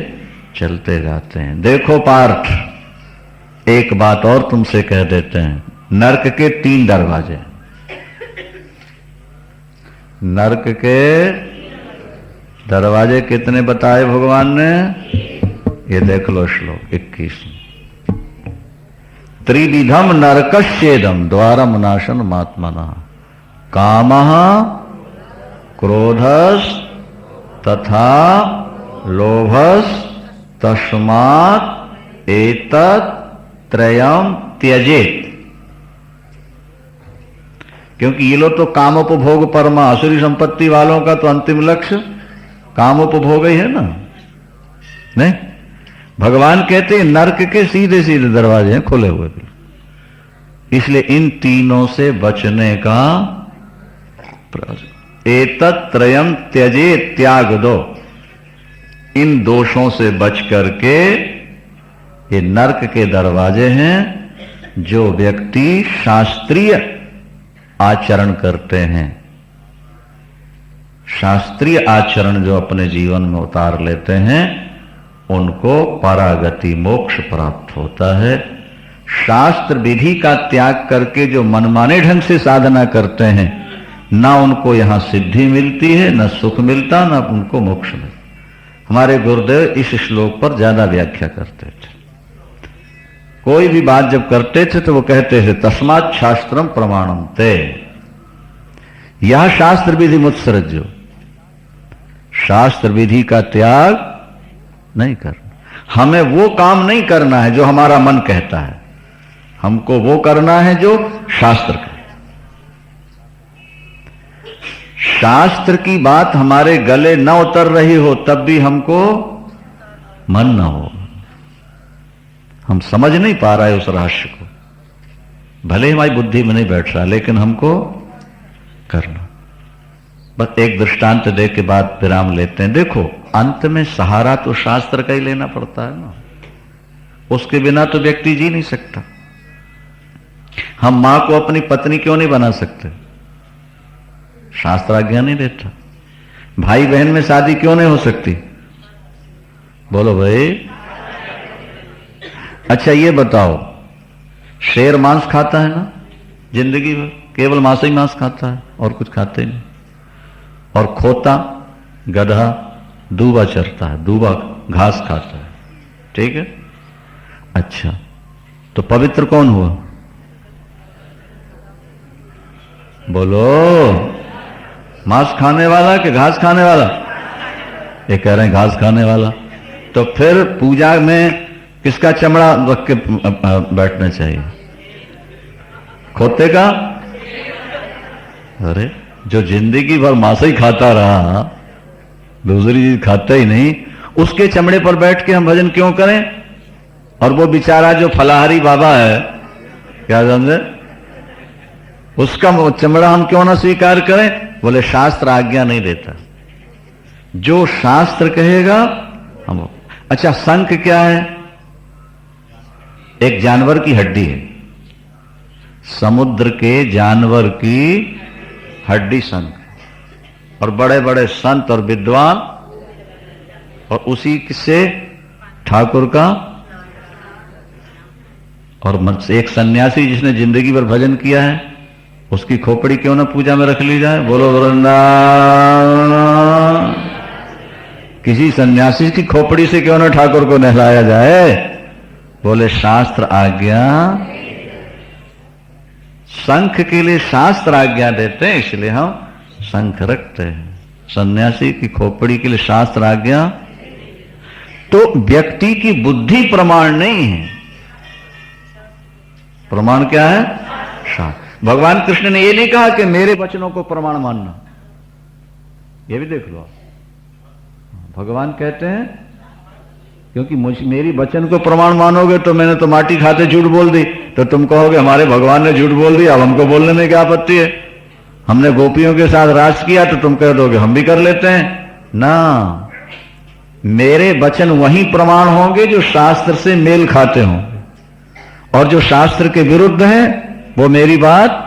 चलते जाते हैं। देखो पार्थ, एक बात और तुमसे कह देते हैं। नरक के 3 दरवाजे। नरक के दरवाजे कितने बताए भगवान ने? ये देख लो श्लोक 21। त्रिविधम नरकस्येदम द्वारम नाशन मात्मना कामः क्रोधस तथा लोभस तस्मात् एतत् त्रयम त्यजेत। क्योंकि ये लोग तो कामोपभोग परमा, आसुरी संपत्ति वालों का तो अंतिम लक्ष्य कामोपभोग ही है ना। नहीं, भगवान कहते हैं नरक के सीधे सीधे दरवाजे हैं खुले हुए भी। इसलिए इन तीनों से बचने का एतत् त्रयम त्यजे, त्याग दो। इन दोषों से बच करके, ये नरक के दरवाजे हैं जो व्यक्ति शास्त्रीय आचरण करते हैं। शास्त्रीय आचरण जो अपने जीवन में उतार लेते हैं उनको परागति मोक्ष प्राप्त होता है। शास्त्र विधि का त्याग करके जो मनमाने ढंग से साधना करते हैं, ना उनको यहां सिद्धि मिलती है, ना सुख मिलता, ना उनको मोक्ष मिलता। हमारे गुरुदेव इस श्लोक पर ज्यादा व्याख्या करते थे। कोई भी बात जब करते थे तो वो कहते थे तस्मात् शास्त्रम प्रमाणम ते, यह शास्त्र विधि मुत्सृज्यो। शास्त्र विधि का त्याग नहीं करना। हमें वो काम नहीं करना है जो हमारा मन कहता है, हमको वो करना है जो शास्त्र कहता है। शास्त्र की बात हमारे गले न उतर रही हो तब भी हमको मन न हो, हम समझ नहीं पा रहे उस रहस्य को, भले हमारी बुद्धि में नहीं बैठ रहा, लेकिन हमको करना। बस एक दृष्टांत दे के बाद विराम लेते हैं। देखो, अंत में सहारा तो शास्त्र का ही लेना पड़ता है ना, उसके बिना तो व्यक्ति जी नहीं सकता। हम मां को अपनी पत्नी क्यों नहीं बना सकते? शास्त्र आज्ञा नहीं देता। भाई बहन में शादी क्यों नहीं हो सकती? बोलो भाई। अच्छा ये बताओ, शेर मांस खाता है ना जिंदगी भर, केवल मांस ही मांस खाता है और कुछ खाते नहीं। और खोता, गधा, दूबा चरता है, दूबा घास खाता है, ठीक है। अच्छा, तो पवित्र कौन हुआ? बोलो, मांस खाने वाला कि घास खाने वाला? ये कह रहे हैं घास खाने वाला। तो फिर पूजा में किसका चमड़ा रख के बैठना चाहिए? खोते का? अरे जो जिंदगी भर मांस ही खाता रहा, दूसरी चीज खाता ही नहीं, उसके चमड़े पर बैठ के हम भजन क्यों करें? और वो बेचारा जो फलाहारी बाबा है, क्या समझे, उसका चमड़ा हम क्यों ना स्वीकार करें? बोले शास्त्र आज्ञा नहीं देता, जो शास्त्र कहेगा हम। अच्छा, शंख क्या है? एक जानवर की हड्डी है, समुद्र के जानवर की हड्डी शंख। और बड़े बड़े संत और विद्वान, और उसी से ठाकुर का। और एक सन्यासी जिसने जिंदगी भर भजन किया है, उसकी खोपड़ी क्यों ना पूजा में रख ली जाए? बोलो वृंदावन। किसी सन्यासी की खोपड़ी से क्यों ना ठाकुर को नहलाया जाए? बोले शास्त्र आज्ञा। शंख के लिए शास्त्र आज्ञा देते हैं, इसलिए हम शंख रखते हैं। सन्यासी की खोपड़ी के लिए शास्त्र आज्ञा। तो व्यक्ति की बुद्धि प्रमाण नहीं है, प्रमाण क्या है? शास्त्र। भगवान कृष्ण ने यह नहीं कहा कि मेरे वचनों को प्रमाण मानना, यह भी देख लो। भगवान कहते हैं क्योंकि मेरी वचन को प्रमाण मानोगे तो मैंने तो माटी खाते झूठ बोल दी, तो तुम कहोगे हमारे भगवान ने झूठ बोल दिया, अब हमको बोलने में क्या आपत्ति है? हमने गोपियों के साथ रास किया तो तुम कह दोगे हम भी कर लेते हैं ना। मेरे वचन वही प्रमाण होंगे जो शास्त्र से मेल खाते होंगे, और जो शास्त्र के विरुद्ध हैं वो मेरी बात।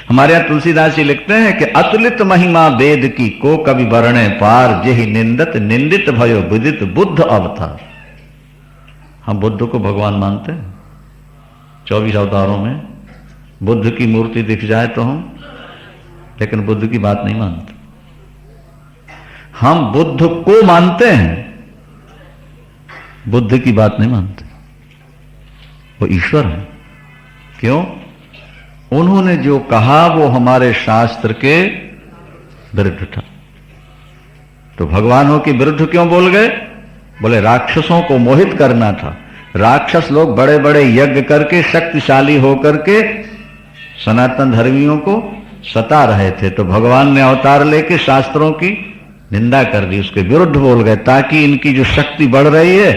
हमारे यहां तुलसीदास जी लिखते हैं कि अतुलित महिमा वेद की को कवि वर्णे पार, जेहि निंदत निंदित भयो विदित बुद्ध अवतार। हम बुद्ध को भगवान मानते हैं, 24 अवतारों में बुद्ध की मूर्ति दिख जाए तो हम, लेकिन बुद्ध की बात नहीं मानते। हम बुद्ध को मानते हैं, बुद्ध की बात नहीं मानते। वो ईश्वर है। क्यों? उन्होंने जो कहा वो हमारे शास्त्र के विरुद्ध था। तो भगवानों के विरुद्ध क्यों बोल गए? बोले राक्षसों को मोहित करना था। राक्षस लोग बड़े बड़े यज्ञ करके शक्तिशाली होकर के सनातन धर्मियों को सता रहे थे, तो भगवान ने अवतार लेके शास्त्रों की निंदा कर दी, उसके विरुद्ध बोल गए, ताकि इनकी जो शक्ति बढ़ रही है,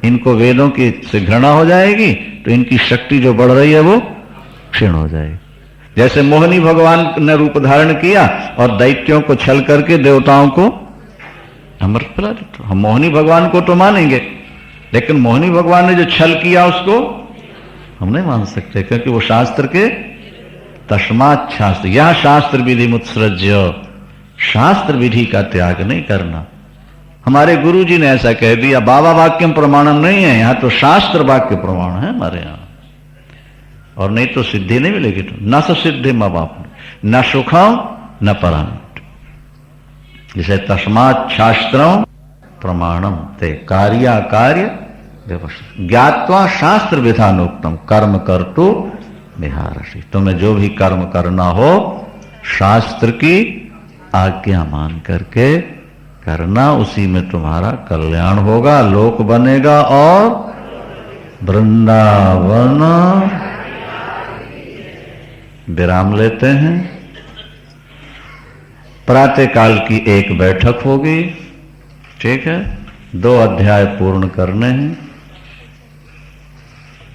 इनको वेदों की से घृणा हो जाएगी, तो इनकी शक्ति जो बढ़ रही है वो क्षीण हो जाएगी। जैसे मोहिनी भगवान ने रूप धारण किया और दैत्यों को छल करके देवताओं को अमृत पिला देता। हम मोहिनी भगवान को तो मानेंगे, लेकिन मोहिनी भगवान ने जो छल किया उसको हम नहीं मान सकते, क्योंकि वो शास्त्र के तस्मात् शास्त्र, यह शास्त्र विधि मुत्सृज्य, शास्त्र विधि का त्याग नहीं करना। हमारे गुरु जी ने ऐसा कह दिया, बाबा वाक्यम प्रमाणम नहीं है, यहां तो शास्त्र वाक्य प्रमाण है हमारे यहां, और नहीं तो सिद्धि नहीं मिलेगी। तो न सिद्धि मां बाप, न सुखम न परम। जैसे तस्मात् शास्त्रम प्रमाणम ते कार्या कार्य व्यवस्था ज्ञात्वा शास्त्र विधानोक्तम कर्म कर्तु विहारसि। तुम्हें जो भी कर्म करना हो शास्त्र की आज्ञा मान करके करना, उसी में तुम्हारा कल्याण होगा, लोक बनेगा और वृंदावन। विराम लेते हैं। प्रातः काल की एक बैठक होगी, ठीक है, 2 अध्याय पूर्ण करने हैं।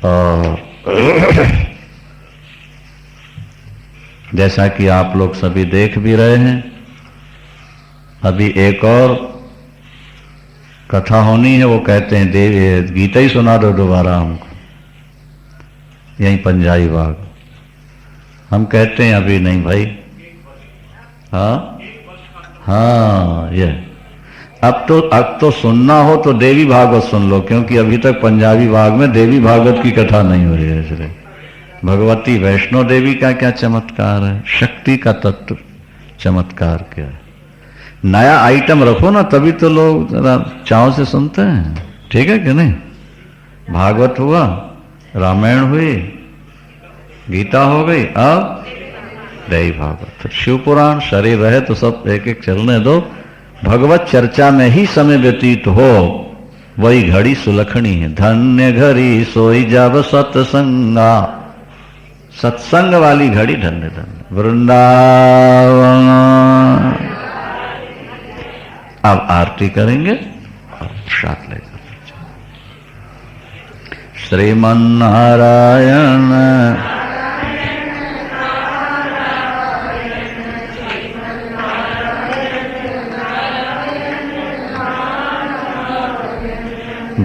और जैसा कि आप लोग सभी देख भी रहे हैं, अभी एक और कथा होनी है, वो कहते हैं देव गीता ही सुना दो दोबारा हमको, यही पंजाबी बाग। हम कहते हैं अभी नहीं भाई। हाँ हाँ, ये अब तो सुनना हो तो देवी भागवत सुन लो, क्योंकि अभी तक पंजाबी भाग में देवी भागवत की कथा नहीं हो रही है। इसलिए भगवती वैष्णो देवी का क्या चमत्कार है, शक्ति का तत्व चमत्कार क्या है। नया आइटम रखो ना, तभी तो लोग जरा चाव से सुनते हैं। ठीक है कि नहीं? भागवत हुआ, रामायण हुई, गीता हो गई, अब देवी भागवत, शिव पुराण, शरीर रहे तो सब एक एक चलने दो। भगवत चर्चा में ही समय व्यतीत हो, वही घड़ी सुलखनी है। धन्य घड़ी सोई जब सत्संगा, सत्संग वाली घड़ी धन्य धन्य। वृंदावन। अब आरती करेंगे और साथ लेकर श्रीमन नारायण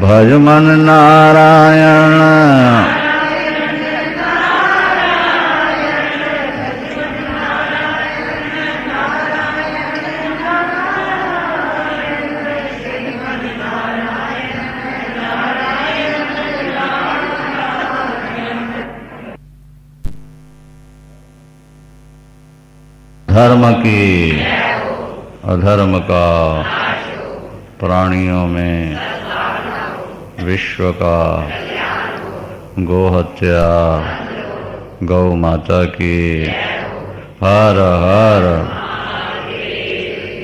भजमन नारायण धर्म की अधर्म का, प्राणियों में विश्व का, गोहत्या, गौ माता की, हर हर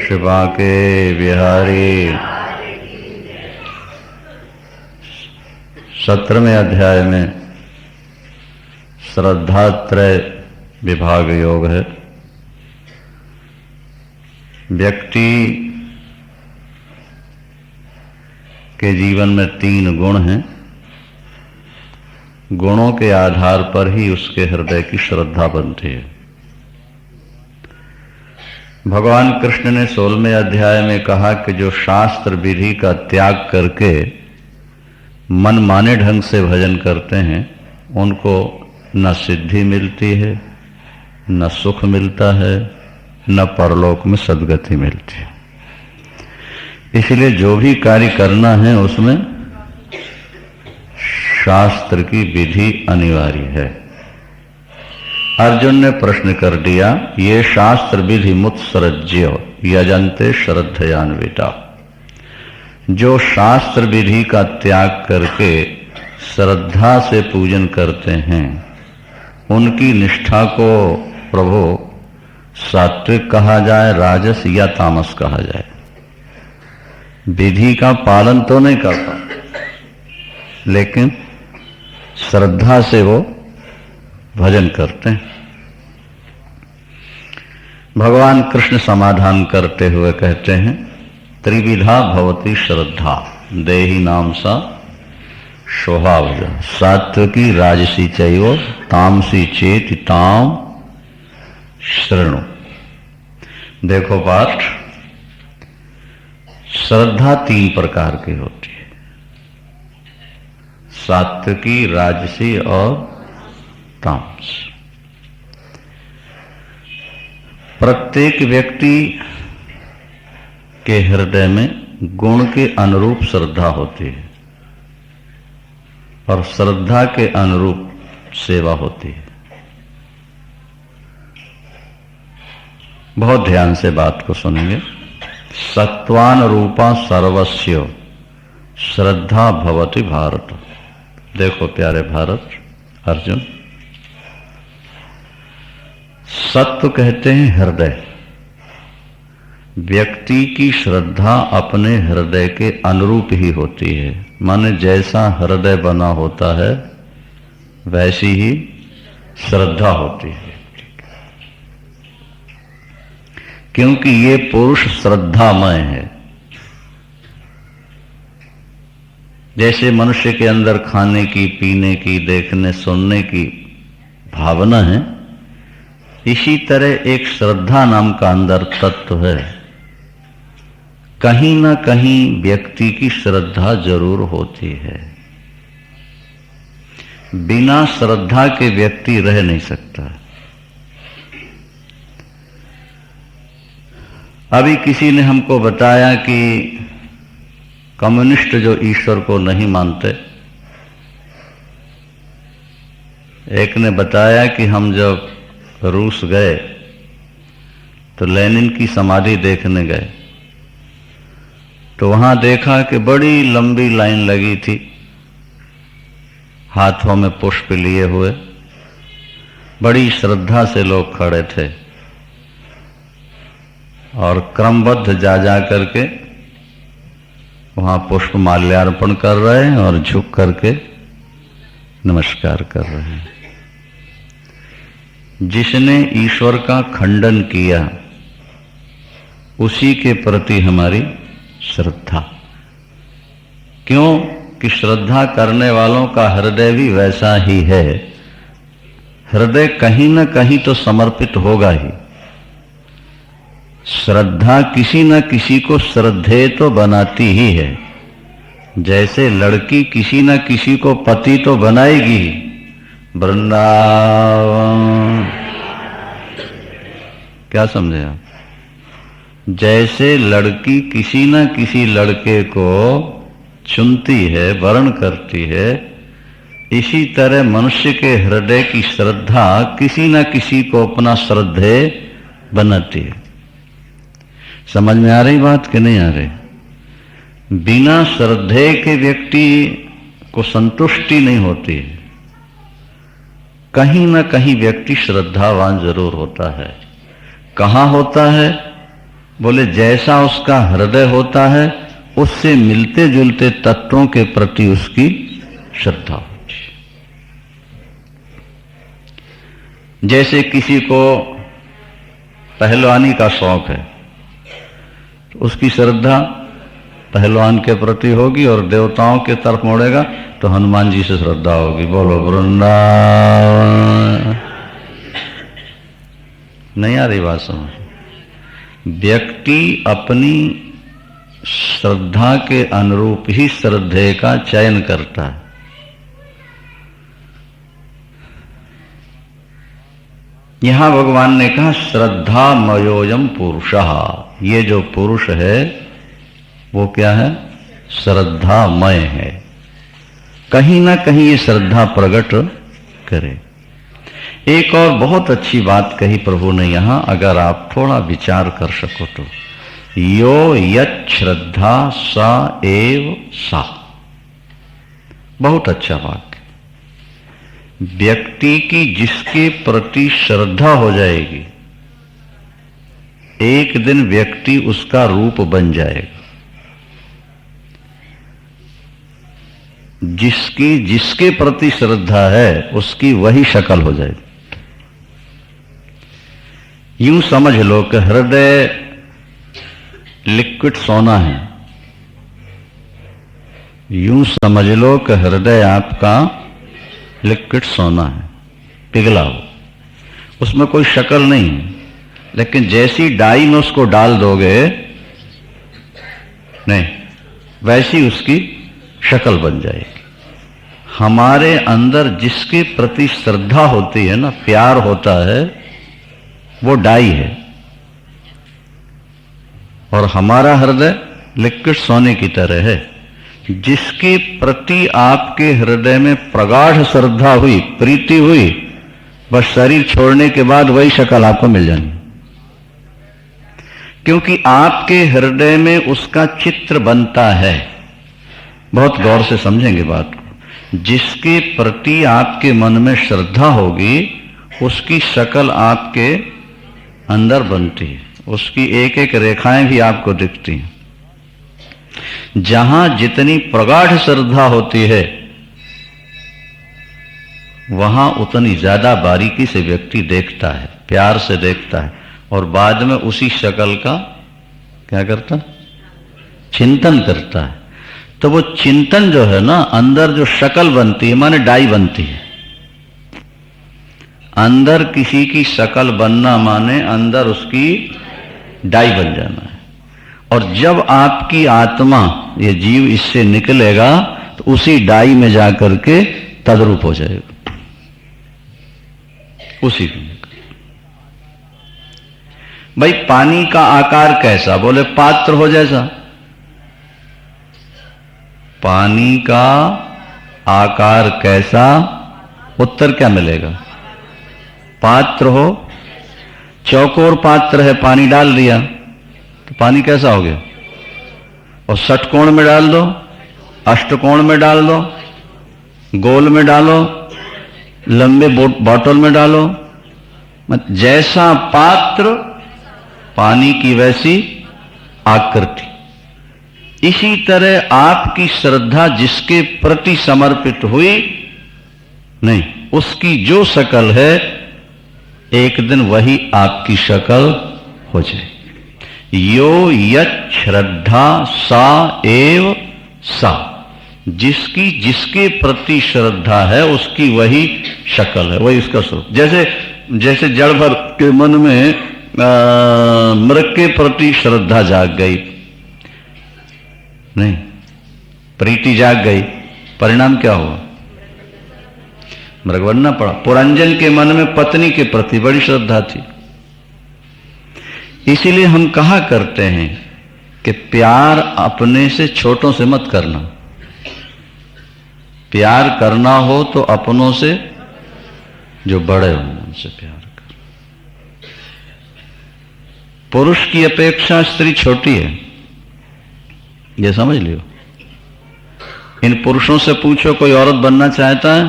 शिवा के बिहारी। 17वें अध्याय में श्रद्धात्रय विभाग योग है। व्यक्ति के जीवन में 3 गुण हैं। गुणों के आधार पर ही उसके हृदय की श्रद्धा बनती है। भगवान कृष्ण ने 16वें अध्याय में कहा कि जो शास्त्र विधि का त्याग करके मन माने ढंग से भजन करते हैं, उनको न सिद्धि मिलती है, न सुख मिलता है, न परलोक में सद्गति मिलती है। इसलिए जो भी कार्य करना है उसमें शास्त्र की विधि अनिवार्य है। अर्जुन ने प्रश्न कर दिया, ये शास्त्र विधि मुत्सृज्य यजन्ते श्रद्धयान्विता। जो शास्त्र विधि का त्याग करके श्रद्धा से पूजन करते हैं, उनकी निष्ठा को प्रभु सात्विक कहा जाए, राजस या तामस कहा जाए। विधि का पालन तो नहीं करता, लेकिन श्रद्धा से वो भजन करते हैं। भगवान कृष्ण समाधान करते हुए कहते हैं, त्रिविधा भवती श्रद्धा देहि नाम सा स्वभावज, सात्विकी राजसी चैव तामसी चेत ताम शृणु। देखो पाठ, श्रद्धा 3 प्रकार की होती है, सात्विकी, राजसी और तामस। प्रत्येक व्यक्ति के हृदय में गुण के अनुरूप श्रद्धा होती है और श्रद्धा के अनुरूप सेवा होती है। बहुत ध्यान से बात को सुनेंगे। सत्वान रूपा सर्वस्य श्रद्धा भवति भारत। देखो प्यारे भारत, अर्जुन, सत्व कहते हैं हृदय। व्यक्ति की श्रद्धा अपने हृदय के अनुरूप ही होती है, माने जैसा हृदय बना होता है वैसी ही श्रद्धा होती है। क्योंकि ये पुरुष श्रद्धामय है। जैसे मनुष्य के अंदर खाने की, पीने की, देखने सुनने की भावना है, इसी तरह एक श्रद्धा नाम का अंदर तत्व है कहीं ना कहीं व्यक्ति की श्रद्धा जरूर होती है। बिना श्रद्धा के व्यक्ति रह नहीं सकता। अभी किसी ने हमको बताया कि कम्युनिस्ट जो ईश्वर को नहीं मानते, एक ने बताया कि हम जब रूस गए तो लेनिन की समाधि देखने गए, तो वहां देखा कि बड़ी लंबी लाइन लगी थी, हाथों में पुष्प लिए हुए, बड़ी श्रद्धा से लोग खड़े थे और क्रमबद्ध जा जा करके वहां पुष्प माल्यार्पण कर रहे हैं और झुक करके नमस्कार कर रहे हैं। जिसने ईश्वर का खंडन किया उसी के प्रति हमारी श्रद्धा। क्यों कि श्रद्धा करने वालों का हृदय भी वैसा ही है। हृदय कहीं न कहीं तो समर्पित होगा ही। श्रद्धा किसी न किसी को श्रद्धेय तो बनाती ही है। जैसे लड़की किसी न किसी को पति तो बनाएगी। वृंदावन, क्या समझे आप? जैसे लड़की किसी न किसी लड़के को चुनती है, वर्ण करती है, इसी तरह मनुष्य के हृदय की श्रद्धा किसी न किसी को अपना श्रद्धेय बनाती है। समझ में आ रही बात कि नहीं आ रही? बिना श्रद्धेय के व्यक्ति को संतुष्टि नहीं होती है। कहीं न कहीं व्यक्ति श्रद्धावान जरूर होता है। कहाँ होता है? बोले जैसा उसका हृदय होता है उससे मिलते जुलते तत्वों के प्रति उसकी श्रद्धा होती है। जैसे किसी को पहलवानी का शौक है, तो उसकी श्रद्धा पहलवान के प्रति होगी और देवताओं के तरफ मोड़ेगा तो हनुमान जी से श्रद्धा होगी। बोलो वृंदावन। नहीं आ रही बात समझ? व्यक्ति अपनी श्रद्धा के अनुरूप ही श्रद्धेय का चयन करता है। यहां भगवान ने कहा श्रद्धा मयोयम पुरुषः। ये जो पुरुष है वो क्या है? श्रद्धामय है। कहीं ना कहीं ये श्रद्धा प्रकट करे। एक और बहुत अच्छी बात कही प्रभु ने यहां, अगर आप थोड़ा विचार कर सको तो, यो यत् श्रद्धा सा एव सा। बहुत अच्छा वाक्य। व्यक्ति की जिसके प्रति श्रद्धा हो जाएगी, एक दिन व्यक्ति उसका रूप बन जाएगा। जिसके प्रति श्रद्धा है उसकी वही शक्ल हो जाएगी। यूं समझ लो कि हृदय लिक्विड सोना है। यूं समझ लो कि हृदय आपका लिक्विड सोना है, पिघला हो, उसमें कोई शक्ल नहीं है। लेकिन जैसी डाई में उसको डाल दोगे, नहीं, वैसी उसकी शक्ल बन जाएगी। हमारे अंदर जिसके प्रति श्रद्धा होती है ना, प्यार होता है, वो डाई है। और हमारा हृदय लिक्विड सोने की तरह है। जिसके प्रति आपके हृदय में प्रगाढ़ श्रद्धा हुई, प्रीति हुई, बस शरीर छोड़ने के बाद वही शक्ल आपको मिल जानी। क्योंकि आपके हृदय में उसका चित्र बनता है। बहुत गौर से समझेंगे बात को। जिसके प्रति आपके मन में श्रद्धा होगी उसकी शक्ल आपके अंदर बनती है, उसकी एक एक रेखाएं भी आपको दिखती हैं। जहां जितनी प्रगाढ़ श्रद्धा होती है वहां उतनी ज्यादा बारीकी से व्यक्ति देखता है, प्यार से देखता है, और बाद में उसी शक्ल का क्या करता? चिंतन करता है। तो वो चिंतन जो है ना, अंदर जो शक्ल बनती है, माने डाई बनती है। अंदर किसी की शक्ल बनना माने अंदर उसकी डाई बन जाना है। और जब आपकी आत्मा, ये जीव इससे निकलेगा तो उसी डाई में जाकर के तद्रूप हो जाएगा, उसी में। भाई पानी का आकार कैसा? बोले पात्र हो जैसा। पानी का आकार कैसा? उत्तर क्या मिलेगा? पात्र हो। चौकोर पात्र है, पानी डाल दिया तो पानी कैसा हो गया? और षटकोण में डाल दो, अष्टकोण में डाल दो, गोल में डालो, लंबे बॉटल में डालो, जैसा पात्र पानी की वैसी आकृति। इसी तरह आपकी श्रद्धा जिसके प्रति समर्पित हुई, नहीं, उसकी जो शकल है एक दिन वही आपकी शकल हो जाए। यो यत् श्रद्धा सा एव सा, जिसकी जिसके प्रति श्रद्धा है उसकी वही शकल है, वही उसका स्वरूप। जैसे जड़ भर के मन में मृग के प्रति श्रद्धा जाग गई, नहीं, प्रीति जाग गई, परिणाम क्या हुआ? मृग बनना पड़ा। पुरंजन के मन में पत्नी के प्रति बड़ी श्रद्धा थी। इसीलिए हम कहा करते हैं कि प्यार अपने से छोटों से मत करना, प्यार करना हो तो अपनों से, जो बड़े हो उनसे प्यार कर। पुरुष की अपेक्षा स्त्री छोटी है, यह समझ लियो। इन पुरुषों से पूछो कोई औरत बनना चाहता है?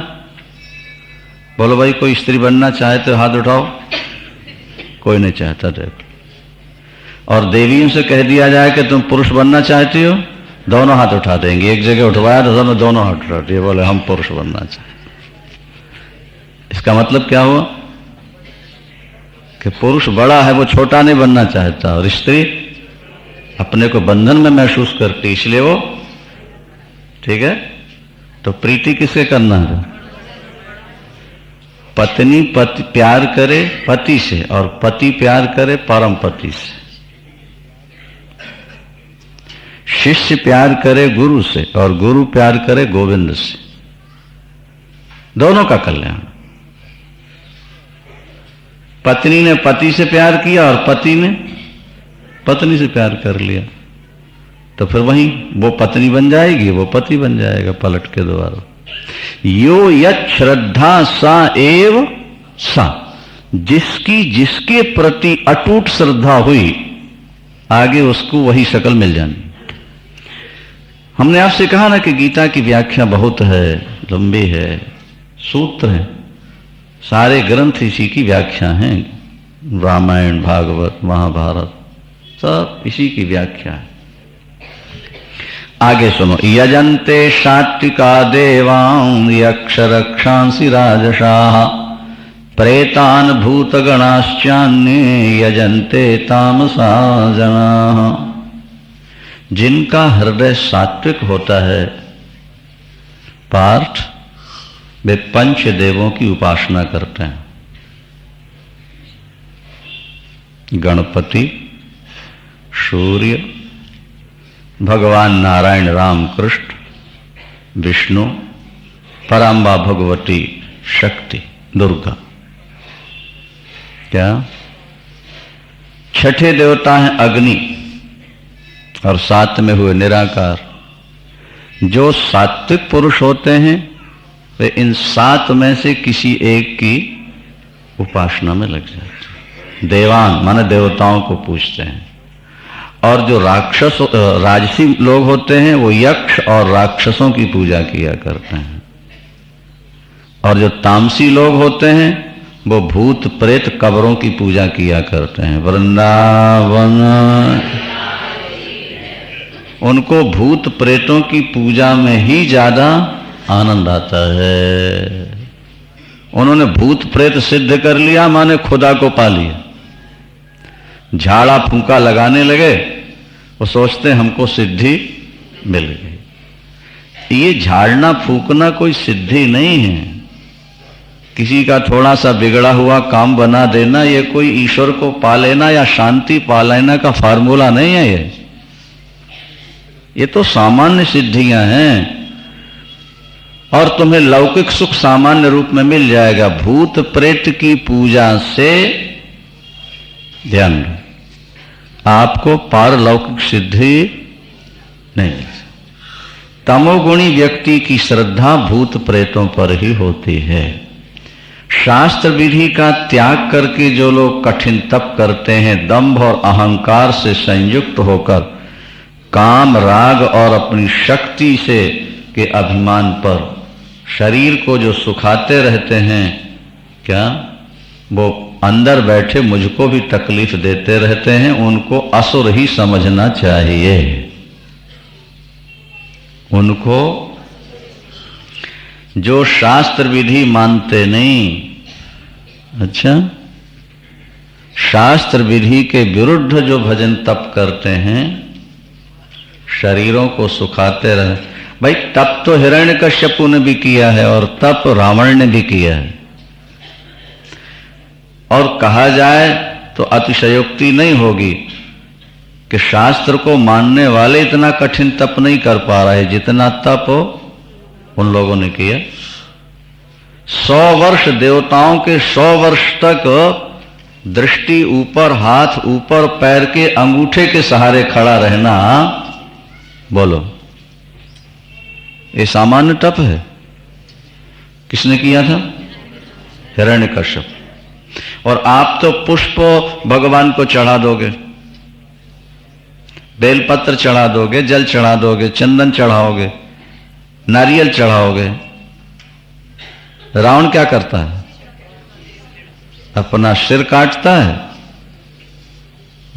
बोलो भाई कोई स्त्री बनना चाहते हो, हाथ उठाओ। कोई नहीं चाहता। देख, और देवियों से कह दिया जाए कि तुम पुरुष बनना चाहती हो, दोनों हाथ उठा देंगे। एक जगह उठवाया तो दोनों हाथ उठा दिए, बोले हम पुरुष बनना चाहते। इसका मतलब क्या हुआ कि पुरुष बड़ा है, वो छोटा नहीं बनना चाहता, और स्त्री अपने को बंधन में महसूस करती, इसलिए वो, ठीक है। तो प्रीति किससे करना है? पत्नी पति प्यार करे पति से, और पति प्यार करे परम पति से। शिष्य प्यार करे गुरु से, और गुरु प्यार करे गोविंद से। दोनों का कल्याण। पत्नी ने पति से प्यार किया और पति ने पत्नी से प्यार कर लिया, तो फिर वहीं वो पत्नी बन जाएगी, वो पति बन जाएगा पलट के दोबारा। यो यत् श्रद्धा सा एव सा, जिसकी जिसके प्रति अटूट श्रद्धा हुई, आगे उसको वही शकल मिल जानी। हमने आपसे कहा ना कि गीता की व्याख्या बहुत है, लंबी है, सूत्र है, सारे ग्रंथ इसी की व्याख्या हैं। रामायण, भागवत, महाभारत सब इसी की व्याख्या है। आगे सुनो। यजन्ते सात्विका देवान् यक्ष रक्षांसि राजसाः प्रेतान् भूतगणाश्चान्ये यजन्ते तामसा जनाः। जिनका हृदय सात्विक होता है पार्थ, वे पंच देवों की उपासना करते हैं। गणपति, सूर्य, भगवान नारायण राम कृष्ण, विष्णु, पराम्बा भगवती शक्ति दुर्गा। क्या? छठे देवता हैं अग्नि, और सात में हुए निराकार। जो सात्विक पुरुष होते हैं वे इन सात में से किसी एक की उपासना में लग जाते हैं। देवान माने देवताओं को पूजते हैं। और जो राक्षस राजसी लोग होते हैं वो यक्ष और राक्षसों की पूजा किया करते हैं। और जो तामसी लोग होते हैं वो भूत प्रेत कब्रों की पूजा किया करते हैं। वृंदावन, उनको भूत प्रेतों की पूजा में ही ज्यादा आनंद आता है। उन्होंने भूत प्रेत सिद्ध कर लिया, माने खुदा को पा लिया। झाड़ा फूंका लगाने लगे, वो सोचते हमको सिद्धि मिल गई। ये झाड़ना फूंकना कोई सिद्धि नहीं है। किसी का थोड़ा सा बिगड़ा हुआ काम बना देना ये कोई ईश्वर को पा लेना या शांति पा लेना का फार्मूला नहीं है। ये ये तो सामान्य सिद्धियां हैं और तुम्हें लौकिक सुख सामान्य रूप में मिल जाएगा। भूत प्रेत की पूजा से ध्यान दो, आपको पारलौकिक सिद्धि नहीं मिल सकती। तमोगुणी व्यक्ति की श्रद्धा भूत प्रेतों पर ही होती है। शास्त्र विधि का त्याग करके जो लोग कठिन तप करते हैं, दंभ और अहंकार से संयुक्त होकर काम राग और अपनी शक्ति से के अभिमान पर शरीर को जो सुखाते रहते हैं, क्या वो अंदर बैठे मुझको भी तकलीफ देते रहते हैं, उनको असुर ही समझना चाहिए। उनको जो शास्त्र विधि मानते नहीं, अच्छा, शास्त्र विधि के विरुद्ध जो भजन तप करते हैं, शरीरों को सुखाते रहे। भाई तप तो हिरण्यकश्यपु ने भी किया है और तप रावण ने भी किया है, और कहा जाए तो अतिशयोक्ति नहीं होगी कि शास्त्र को मानने वाले इतना कठिन तप नहीं कर पा रहे जितना तप उन लोगों ने किया। 100 वर्ष देवताओं के 100 वर्ष तक दृष्टि ऊपर, हाथ ऊपर, पैर के अंगूठे के सहारे खड़ा रहना, बोलो ये सामान्य तप है? किसने किया था? हिरण्यकश्यप। और आप तो पुष्प भगवान को चढ़ा दोगे, बेलपत्र चढ़ा दोगे, जल चढ़ा दोगे, चंदन चढ़ाओगे, नारियल चढ़ाओगे। रावण क्या करता है? अपना सिर काटता है।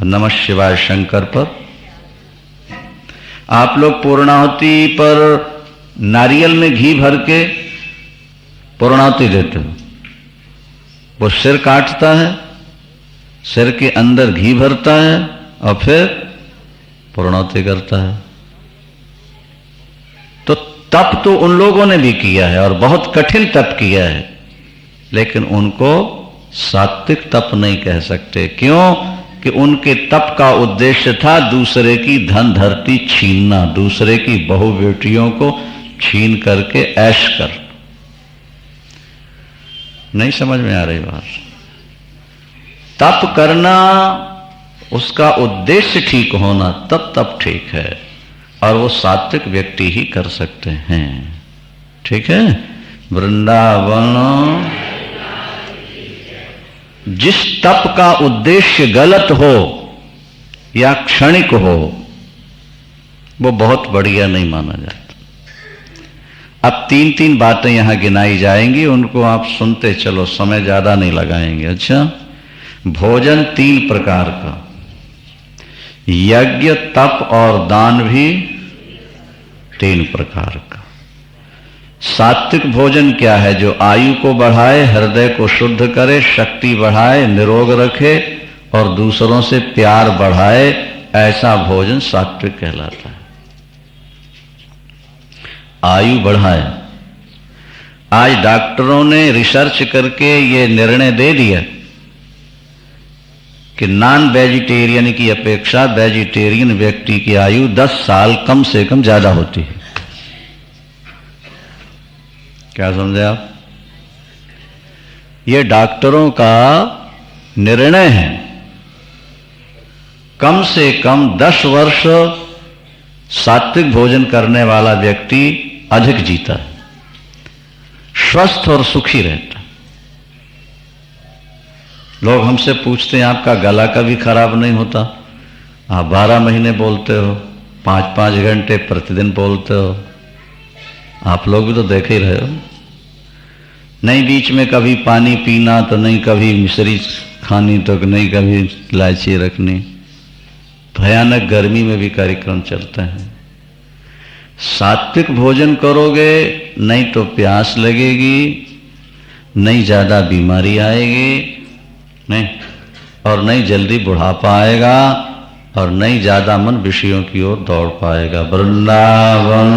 नमः शिवाय शंकर पर आप लोग पूर्णाहुति पर नारियल में घी भर के पूर्णाहुति देते हो। वो सिर काटता है, सिर के अंदर घी भरता है और फिर पूर्णाहुति करता है। तो तप तो उन लोगों ने भी किया है और बहुत कठिन तप किया है, लेकिन उनको सात्विक तप नहीं कह सकते। क्यों? कि उनके तप का उद्देश्य था दूसरे की धन धरती छीनना, दूसरे की बहु बेटियों को छीन करके ऐश कर। नहीं समझ में आ रही बात? तप करना, उसका उद्देश्य ठीक होना, तब तप ठीक है, और वो सात्विक व्यक्ति ही कर सकते हैं। ठीक है? वृंदावन जिस तप का उद्देश्य गलत हो या क्षणिक हो, वो बहुत बढ़िया नहीं माना जाता। अब 3-3 बातें यहां गिनाई जाएंगी, उनको आप सुनते चलो, समय ज्यादा नहीं लगाएंगे। अच्छा, भोजन 3 प्रकार का, यज्ञ, तप और दान भी 3 प्रकार का। सात्विक भोजन क्या है? जो आयु को बढ़ाए, हृदय को शुद्ध करे, शक्ति बढ़ाए, निरोग रखे और दूसरों से प्यार बढ़ाए, ऐसा भोजन सात्विक कहलाता है। आयु बढ़ाए। आज डॉक्टरों ने रिसर्च करके ये निर्णय दे दिया कि नॉन वेजिटेरियन की अपेक्षा वेजिटेरियन व्यक्ति की आयु 10 साल कम से कम ज्यादा होती है। क्या समझे आप? ये डॉक्टरों का निर्णय है। कम से कम 10 वर्ष सात्विक भोजन करने वाला व्यक्ति अधिक जीता है, स्वस्थ और सुखी रहता है। लोग हमसे पूछते हैं आपका गला कभी खराब नहीं होता? आप 12 महीने बोलते हो, 5-5 घंटे प्रतिदिन बोलते हो। आप लोग भी तो देख ही रहे हो। नहीं बीच में कभी पानी पीना तो नहीं, कभी मिश्री खानी तो नहीं, कभी इलायची रखनी। भयानक गर्मी में भी कार्यक्रम चलते हैं। सात्विक भोजन करोगे नहीं तो प्यास लगेगी, नहीं ज्यादा बीमारी आएगी, नहीं, और नहीं जल्दी बुढ़ापा आएगा, और नहीं ज्यादा मन विषयों की ओर दौड़ पाएगा। वृंदावन